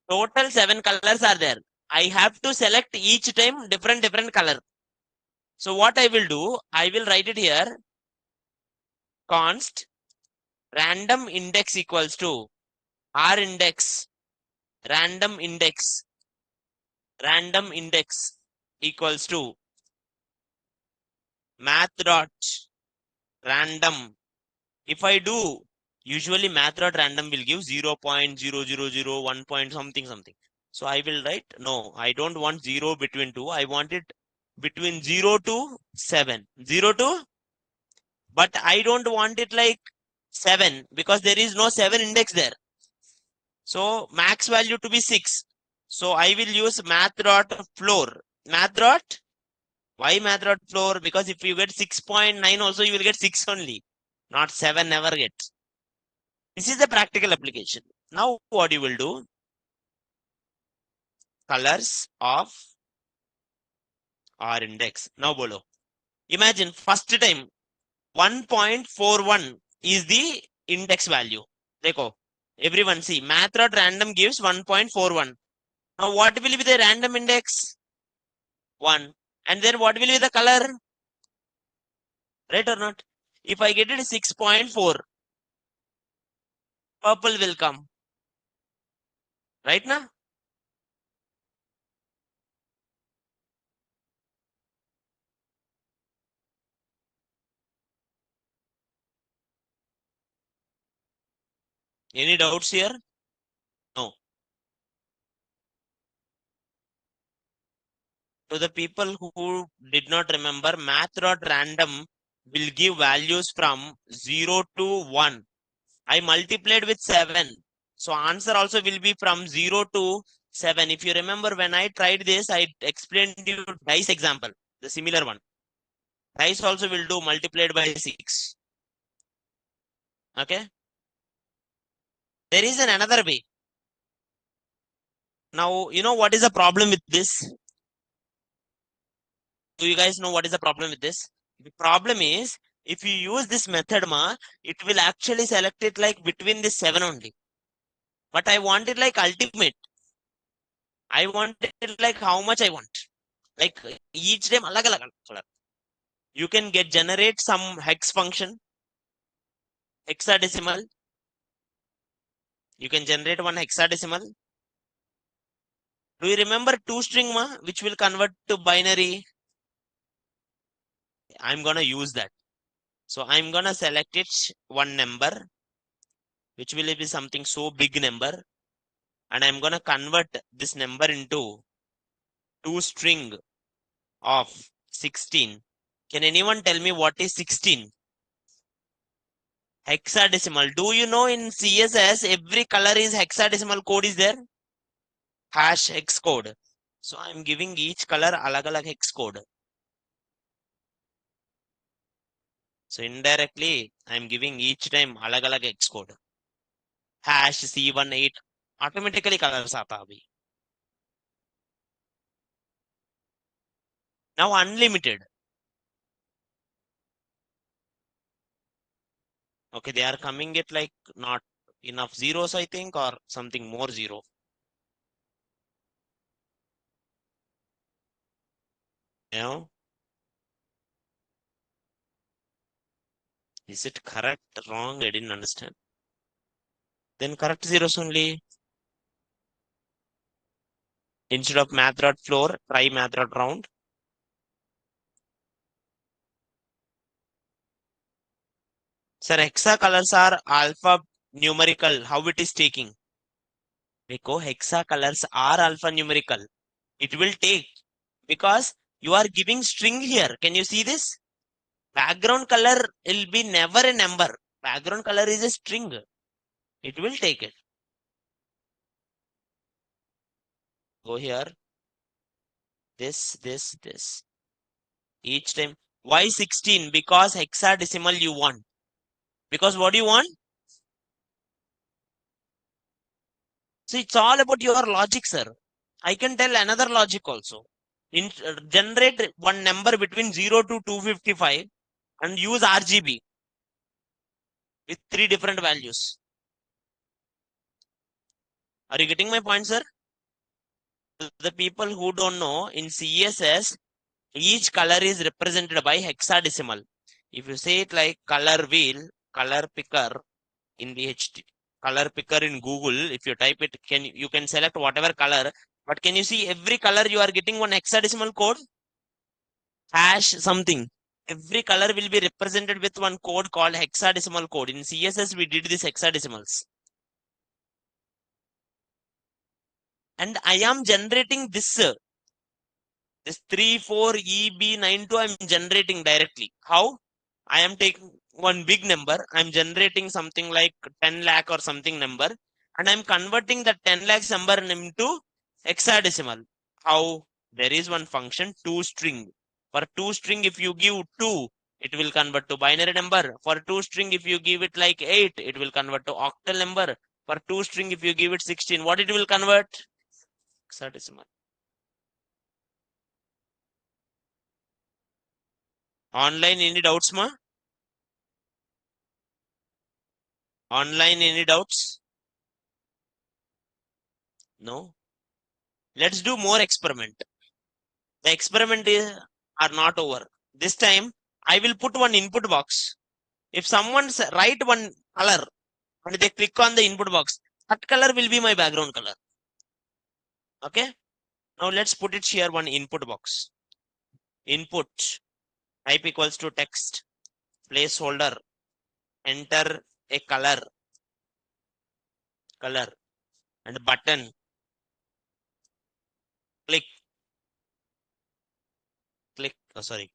total 7 colors are there. I have to select each time different color. So what I will do, I will write it here. Const random index equals to r index random index equals to math dot random. If I do, usually math dot random will give 0.0001 point something. So I will write, no, I don't want 0 between 2. I want it between 0 to 7. 0 to, but I don't want it like 7 because there is no 7 index there. So max value to be 6. So I will use math dot floor. Math dot, why math dot floor? Because if you get 6.9 also, you will get 6 only. Not 7, never get. This is the practical application. Now what you will do, colors of R index. Now bolo. Imagine first time 1.41 is the index value. Dekho. Everyone see, math dot random gives 1.41. Now what will be the random index? 1. And then what will be the color? Right or not? If I get it 6.4, purple will come. Right now? Any doubts here? No. To the people who did not remember, math dot random will give values from 0 to 1. I multiplied with 7. So answer also will be from 0 to 7. If you remember when I tried this, I explained you dice example, the similar one. Dice also will do multiplied by 6. Okay. There is another way. Now, you know what is the problem with this? Do you guys know what is the problem with this? The problem is, if you use this method, it will actually select it like between the 7 only. But I want it like ultimate. I want it like how much I want. Like each time alag color. You can generate some hex function, hexadecimal. You can generate one hexadecimal. Do you remember two string which will convert to binary? I'm gonna use that. So I'm gonna select it one number, which will be something so big number, and I'm gonna convert this number into two string of 16. Can anyone tell me what is 16? Hexadecimal. Do you know in CSS every color is hexadecimal code is there? Hash hex code. So I'm giving each color alag hex code. So indirectly I'm giving each time alag hex code. Hash C18 automatically colors आता अभी. Now unlimited. Okay, they are coming at like not enough zeros, I think, or something more zero. You know, is it correct, wrong? I didn't understand. Then correct zeros only. Instead of math dot floor, try math dot round. Sir, hexa colors are alpha numerical. How it is taking? Because hexa colors are alpha numerical. It will take because you are giving string here. Can you see this? Background color will be never a number. Background color is a string. It will take it. Go here. This. Each time. Why 16? Because hexadecimal you want. Because what do you want? So it's all about your logic, sir. I can tell another logic also. Generate one number between 0 to 255 and use RGB with 3 different values. Are you getting my point, sir? The people who don't know, in CSS, each color is represented by hexadecimal. If you say it like color wheel, color picker in the color picker in Google, if you type it, you can select whatever color, but can you see every color you are getting one hexadecimal code? Hash something. Every color will be represented with one code called hexadecimal code. In CSS, we did this hexadecimals. And I am generating this 34EB92, I'm generating directly. How? I am taking one big number, I'm generating something like 10 lakh or something number, and I'm converting that 10 lakhs number into hexadecimal. How? There is one function, toString. For toString, if you give 2, it will convert to binary number. For toString, if you give it like 8, it will convert to octal number. For toString, if you give it 16, what it will convert? Hexadecimal. Online, any doubts, ma? Online, any doubts? No. Let's do more experiment. The experiment are not over. This time, I will put one input box. If someone write one color and they click on the input box, that color will be my background color. Okay. Now let's put it here, one input box. Input type equals to text, placeholder, enter a color, and button. Click, oh, sorry,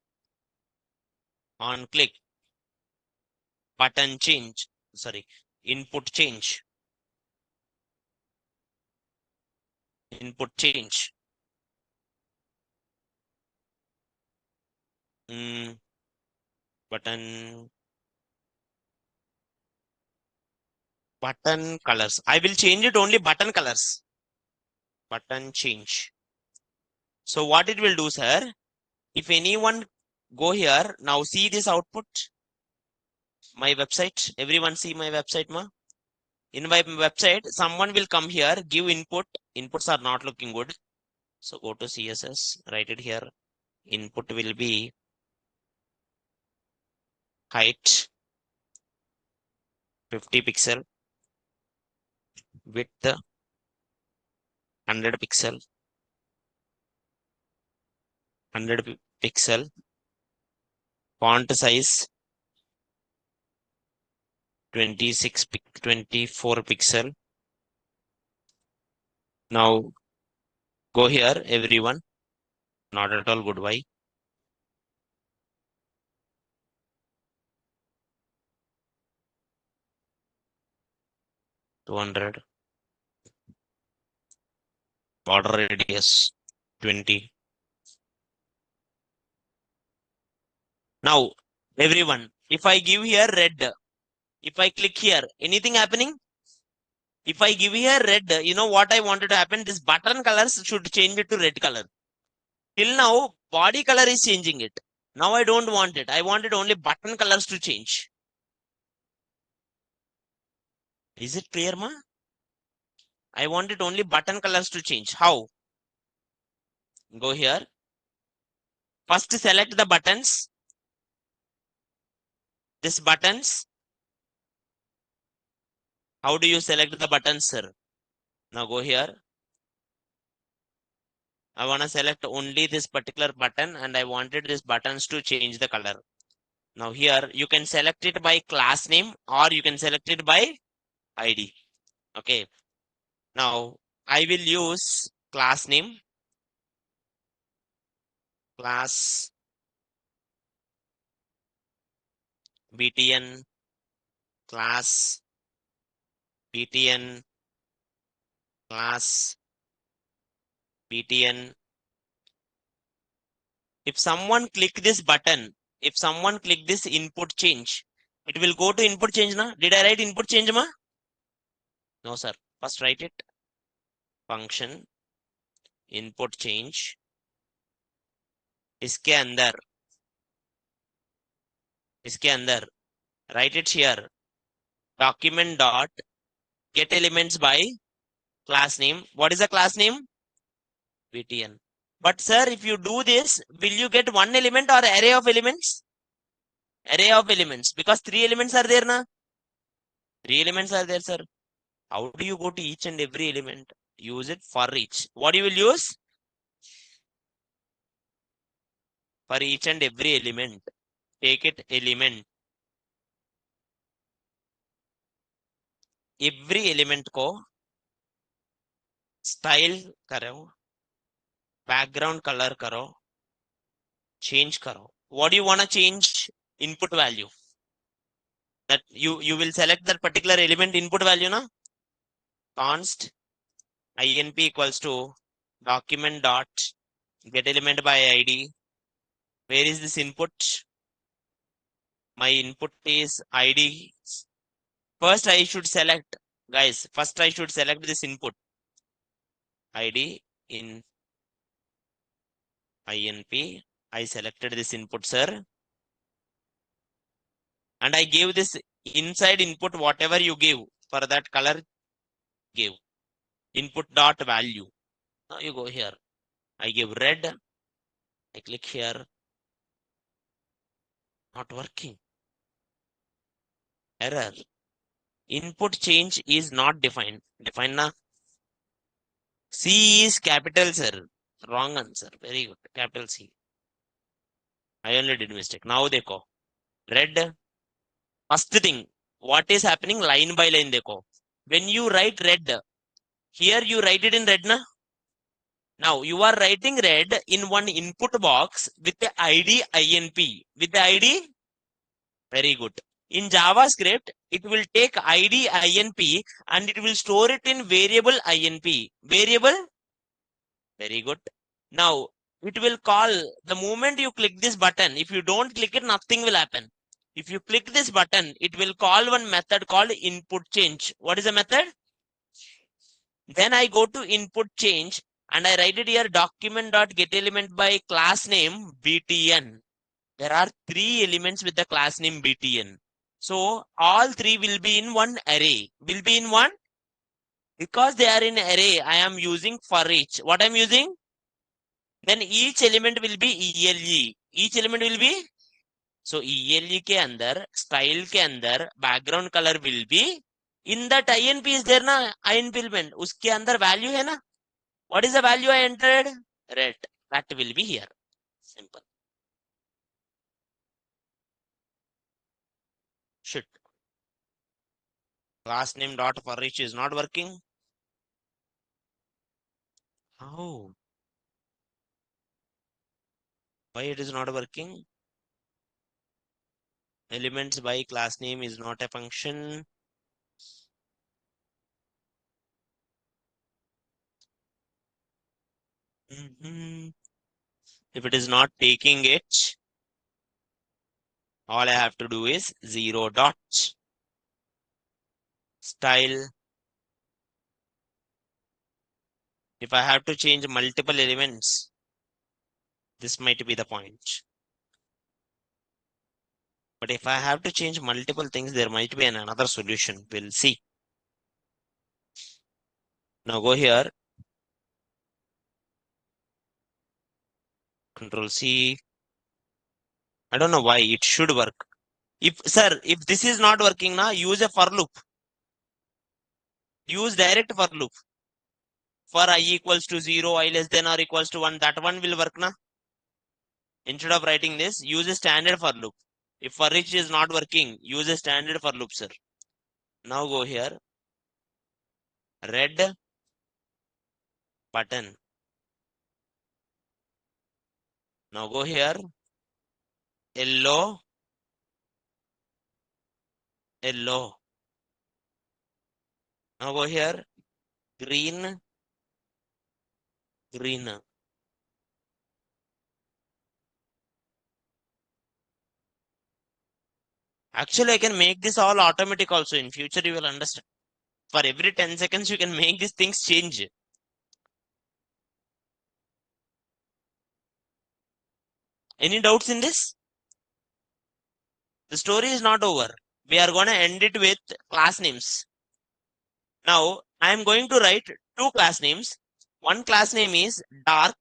on click, button change, sorry, input change, button colors. I will change it only button colors. Button change. So what it will do, sir? If anyone go here, now see this output. My website. Everyone see my website, ma? In my website, someone will come here, give input. Inputs are not looking good. So go to CSS, write it here. Input will be height 50 pixel, width 100 pixel, 100 pixel, font size 24 pixel. Now go here, everyone. Not at all good. Why? $200. Border radius 20. Now, everyone, if I give here red, if I click here, anything happening? If I give here red, you know what I wanted to happen? This button colors should change it to red color. Till now, body color is changing it. Now I don't want it. I wanted only button colors to change. Is it clear, ma? I wanted only button colors to change. How? Go here. First select the buttons. This buttons. How do you select the buttons, sir? Now go here. I want to select only this particular button and I wanted these buttons to change the color. Now here you can select it by class name or you can select it by ID. Okay. Now I will use class name, class btn, class btn, class btn. If someone click this button, if someone click this input change, it will go to input change na? Did I write input change ma? No sir. First write it. Function input change. इसके अंदर write it here. Document dot get elements by class name. What is the class name? btn. But sir, if you do this, will you get one element or array of elements? Array of elements, because three elements are there na? Three elements are there, sir. How do you go to each and every element? Use it for each. What you will use? For each and every element. Take it element. Every element को style करो, background color करो, change करो. What do you want to change? Input value. That you will select that particular element input value na? Const inp equals to document dot get element by id. Where is this input? My input is id. First I should select, guys, first I should select this input. id in inp. I selected this input, sir. And I gave this inside input whatever you give for that color give. Input dot value. Now you go here. I give red. I click here. Not working. Error. Input change is not defined. Define na. C is capital, sir. Wrong answer. Very good. Capital C. I only did mistake. Now देखो. Red. First thing. What is happening line by line देखो. When you write red, here you write it in red na. Now you are writing red in one input box with the ID INP. With the ID? Very good. In JavaScript, it will take ID INP and it will store it in variable INP. Variable? Very good. Now it will call the moment you click this button. If you don't click it, nothing will happen. If you click this button, it will call one method called input change. What is the method? Then I go to input change and I write it here document.getElement by class name btn. There are three elements with the class name btn. So all three will be in one array. Will be in one? Because they are in array, I am using for each. What I am using? Then each element will be ELE. Each element will be? So ELE के अंदर, style के अंदर, background color will be. In that INP is there na? INP element. उसके अंदर value है ना? What is the value I entered? Red. That will be here. Simple. Shit. Class name dot for each is not working. How? Why it is not working? Elements by class name is not a function. If it is not taking it, all I have to do is 0 dot style. If I have to change multiple elements, This might be the point. But if I have to change multiple things, there might be another solution. We'll see. Now go here. Control C. I don't know why it should work. If this is not working now, use a for loop. Use direct for loop. For I equals to 0, I less than or equals to 1, that one will work now. Instead of writing this, use a standard for loop. If for each is not working, use a standard for loop, sir. Now go here. Red button. Now go here. Yellow. Yellow. Now go here. Green. Green. Actually, I can make this all automatic also. In future, you will understand. For every 10 seconds, you can make these things change. Any doubts in this? The story is not over. We are going to end it with class names. Now, I am going to write two class names. One class name is dark.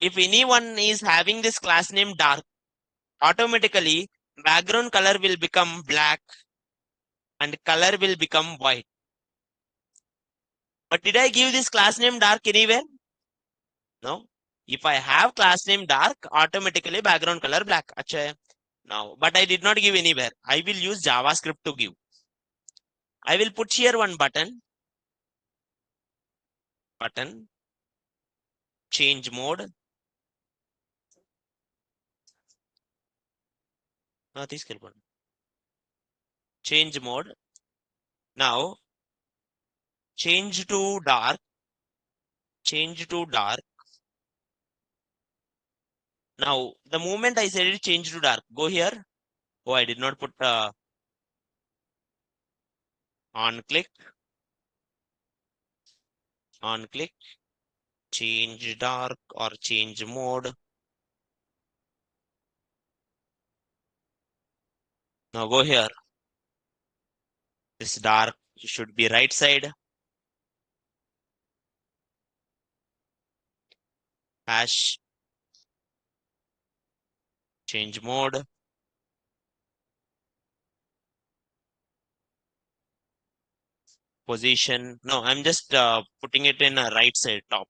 If anyone is having this class name dark, automatically background color will become black and color will become white. But did I give this class name dark anywhere? No. If I have class name dark, automatically background color black. Achha. Now, but I did not give anywhere. I will use JavaScript to give. I will put here one button. Button. Change mode. Change mode. Now, change to dark. Change to dark. Now, the moment I said it change to dark, go here. Oh, I did not put on click. On click. Change dark or change mode. Now go here. This dark should be right side. Hash. Change mode. Position. No, I'm just putting it in a right side top.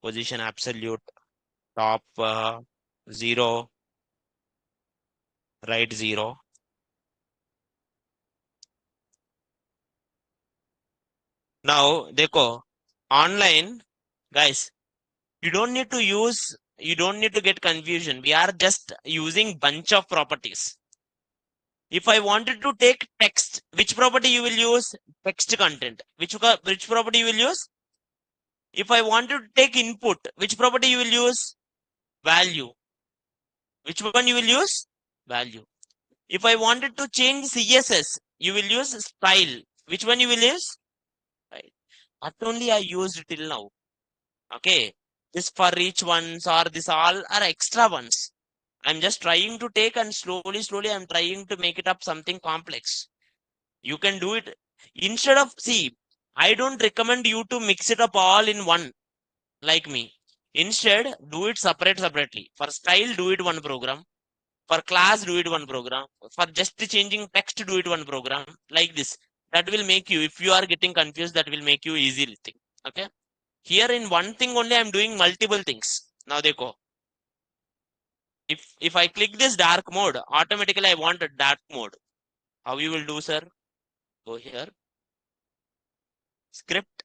Position absolute. Top 0. Right 0. Now, dekho. Online, guys, you don't need to get confusion. We are just using bunch of properties. If I wanted to take text, which property you will use? Text content. Which property you will use? If I wanted to take input, which property you will use? Value. Which one you will use? Value. If I wanted to change CSS, you will use style. Which one you will use? Right. That only I used till now. Okay. This for each ones or this all are extra ones. I'm just trying to take and slowly I'm trying to make it up something complex. You can do it instead of, see, I don't recommend you to mix it up all in one like me. Instead, do it separately. For style, do it one program. For class, do it one program. For just changing text, do it one program. Like this. That will make you, if you are getting confused, that will make you easily think. Okay. Here in one thing only, I'm doing multiple things. Now they go. If I click this dark mode, automatically I want a dark mode. How you will do, sir? Go here. Script.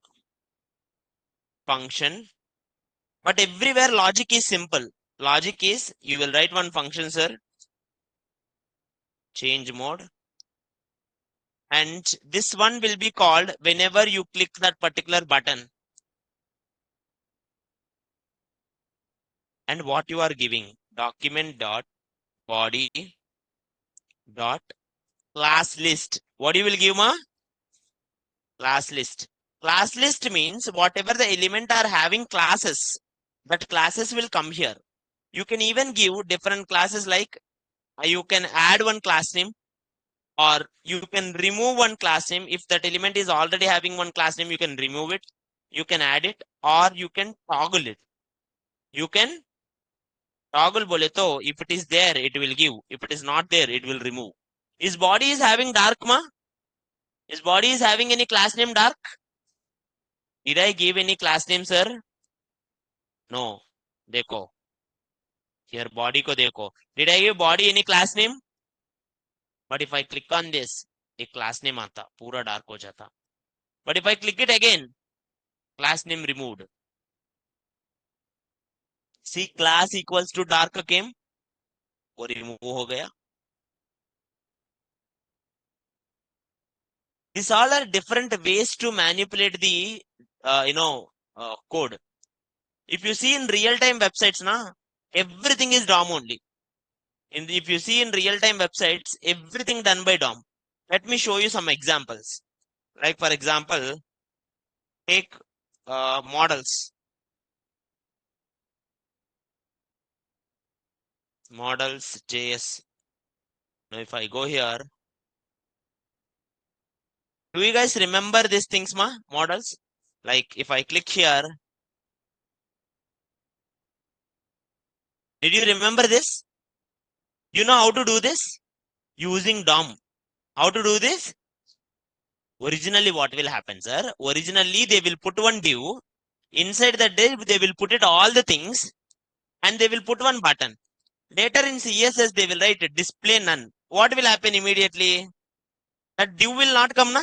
Function. But everywhere logic is simple. Logic is, you will write one function, sir. Change mode. And this one will be called whenever you click that particular button. And what you are giving. Document dot body dot class list. What you will give, ma? Class list. Class list means whatever the element are having classes, That classes will come here. You can even give different classes, like you can add one class name, or you can remove one class name. If that element is already having one class name, you can remove it, you can add it, or you can toggle it. You can toggle bole to, if it is there, it will give. If it is not there, it will remove. His body is having dark ma? His body is having any class name dark? Did I give any class name, sir? No. Dekho. Here body ko dekho. Did I give body any class name? But if I click on this, एक class name आता, पूरा dark हो जाता. But if I click it again, class name removed. See, class equals to dark came, वो remove हो गया. These all are different ways to manipulate the, code. If you see in real-time websites, na, everything is DOM only. If you see in real-time websites, everything done by DOM. Let me show you some examples. Like for example, take models. Models JS. Now if I go here, do you guys remember these things, ma? Models? Like if I click here, did you remember this? You know how to do this? Using DOM. How to do this? Originally, what will happen, sir? Originally, they will put one div. Inside that div, they will put it all the things, and they will put one button. Later in CSS, they will write display none. What will happen immediately? That div will not come, na?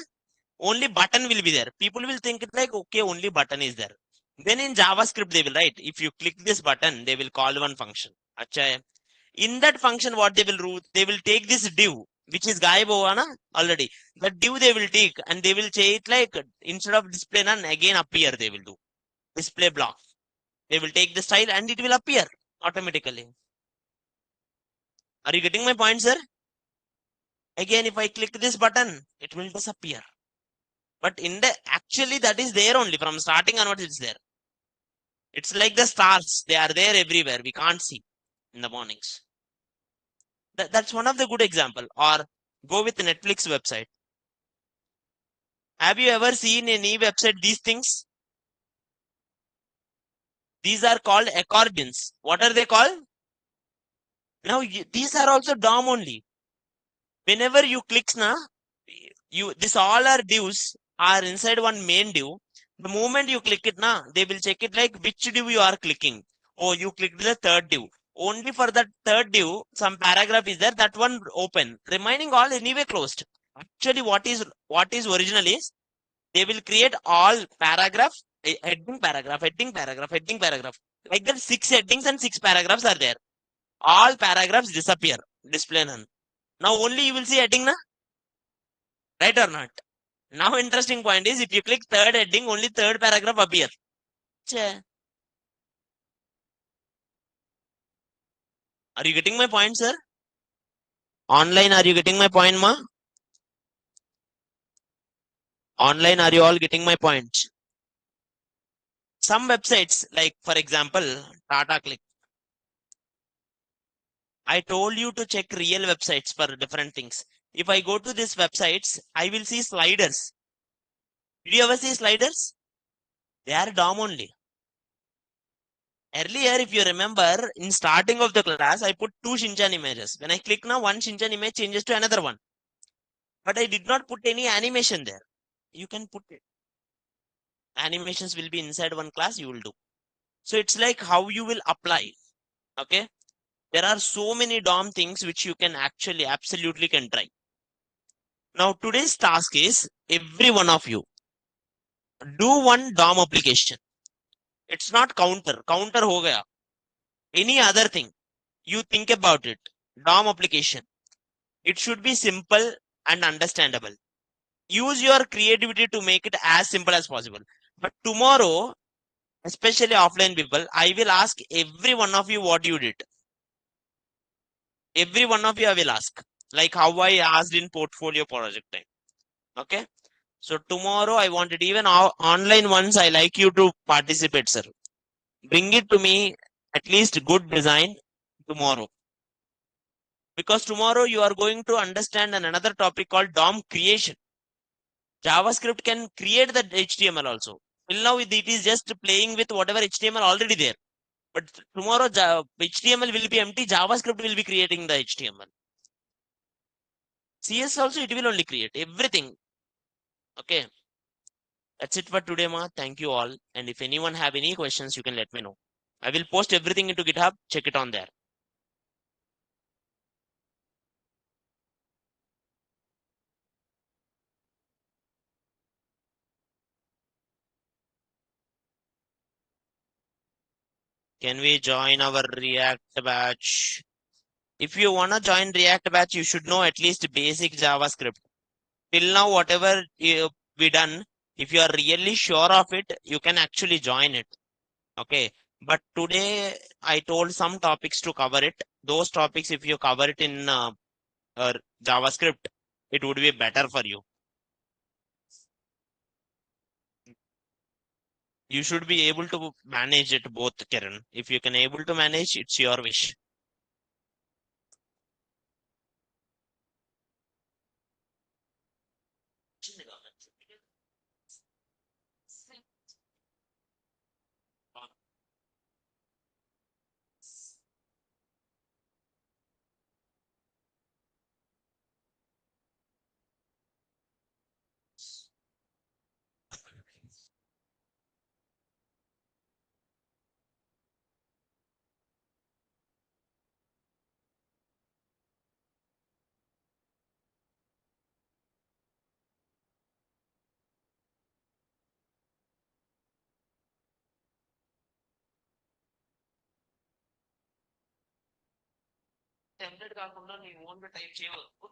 Only button will be there. People will think it like, okay, only button is there. Then in JavaScript, they will write, if you click this button, they will call one function. Achha. In that function, what they will do, they will take this div, which is gaib hua na already. That div they will take and they will say it like, instead of display none, again appear they will do. Display block. They will take the style and it will appear automatically. Are you getting my point, sir? Again, if I click this button, it will disappear. But in the actually that is there only from starting onwards, it's there. It's like the stars, they are there everywhere. We can't see in the mornings. That's one of the good example. Or go with Netflix website. Have you ever seen any website these things? These are called accordions. What are they called? Now these are also DOM only. Whenever you click na, this all are divs are inside one main div. The moment you click it na, they will check it like which div you are clicking. Oh, you clicked the third div. Only for that third div, some paragraph is there, that one open. Remaining all anyway closed. Actually, what is original is they will create all paragraph, heading paragraph, heading paragraph, heading paragraph. Like that, 6 headings and 6 paragraphs are there. All paragraphs disappear. Display none. Now only you will see heading, na? Right or not? Now interesting point is if you click third heading, only third paragraph appear. Che. Are you getting my point, sir? Online, are you getting my point, ma? Online, are you all getting my point? Some websites, like for example, Tata Click. I told you to check real websites for different things. If I go to these websites, I will see sliders. Did you ever see sliders? They are DOM only. Earlier, if you remember, in starting of the class, I put 2 Shinchan images. When I click now, one Shinchan image changes to another one. But I did not put any animation there. You can put it. Animations will be inside one class, you will do. So it's like how you will apply. Okay. There are so many DOM things which you can actually absolutely can try. Now today's task is every one of you do one DOM application. It's not counter. Counter ho gaya. Any other thing. You think about it. DOM application. It should be simple and understandable. Use your creativity to make it as simple as possible. But tomorrow, especially offline people, I will ask every one of you what you did. Every one of you I will ask. Like how I asked in portfolio project time. Okay. So tomorrow I wanted even online ones. I like you to participate, sir. bring it to me at least good design tomorrow. Because tomorrow you are going to understand another topic called DOM creation. JavaScript can create the HTML also. Till now, it is just playing with whatever HTML already there. But tomorrow, HTML will be empty. JavaScript will be creating the HTML. CS also, it will only create everything. Okay. That's it for today, Ma. Thank you all. And if anyone have any questions, you can let me know. I will post everything into GitHub. Check it on there. Can we join our React batch? If you wanna join React batch, you should know at least basic JavaScript. Till now, whatever we done, if you are really sure of it, you can actually join it. Okay. But today I told some topics to cover it. Those topics, if you cover it in JavaScript, it would be better for you. You should be able to manage it both, Kiran. If you can able to manage, it's your wish. Template కాకుండా నీ own గా type చేయవద్దు.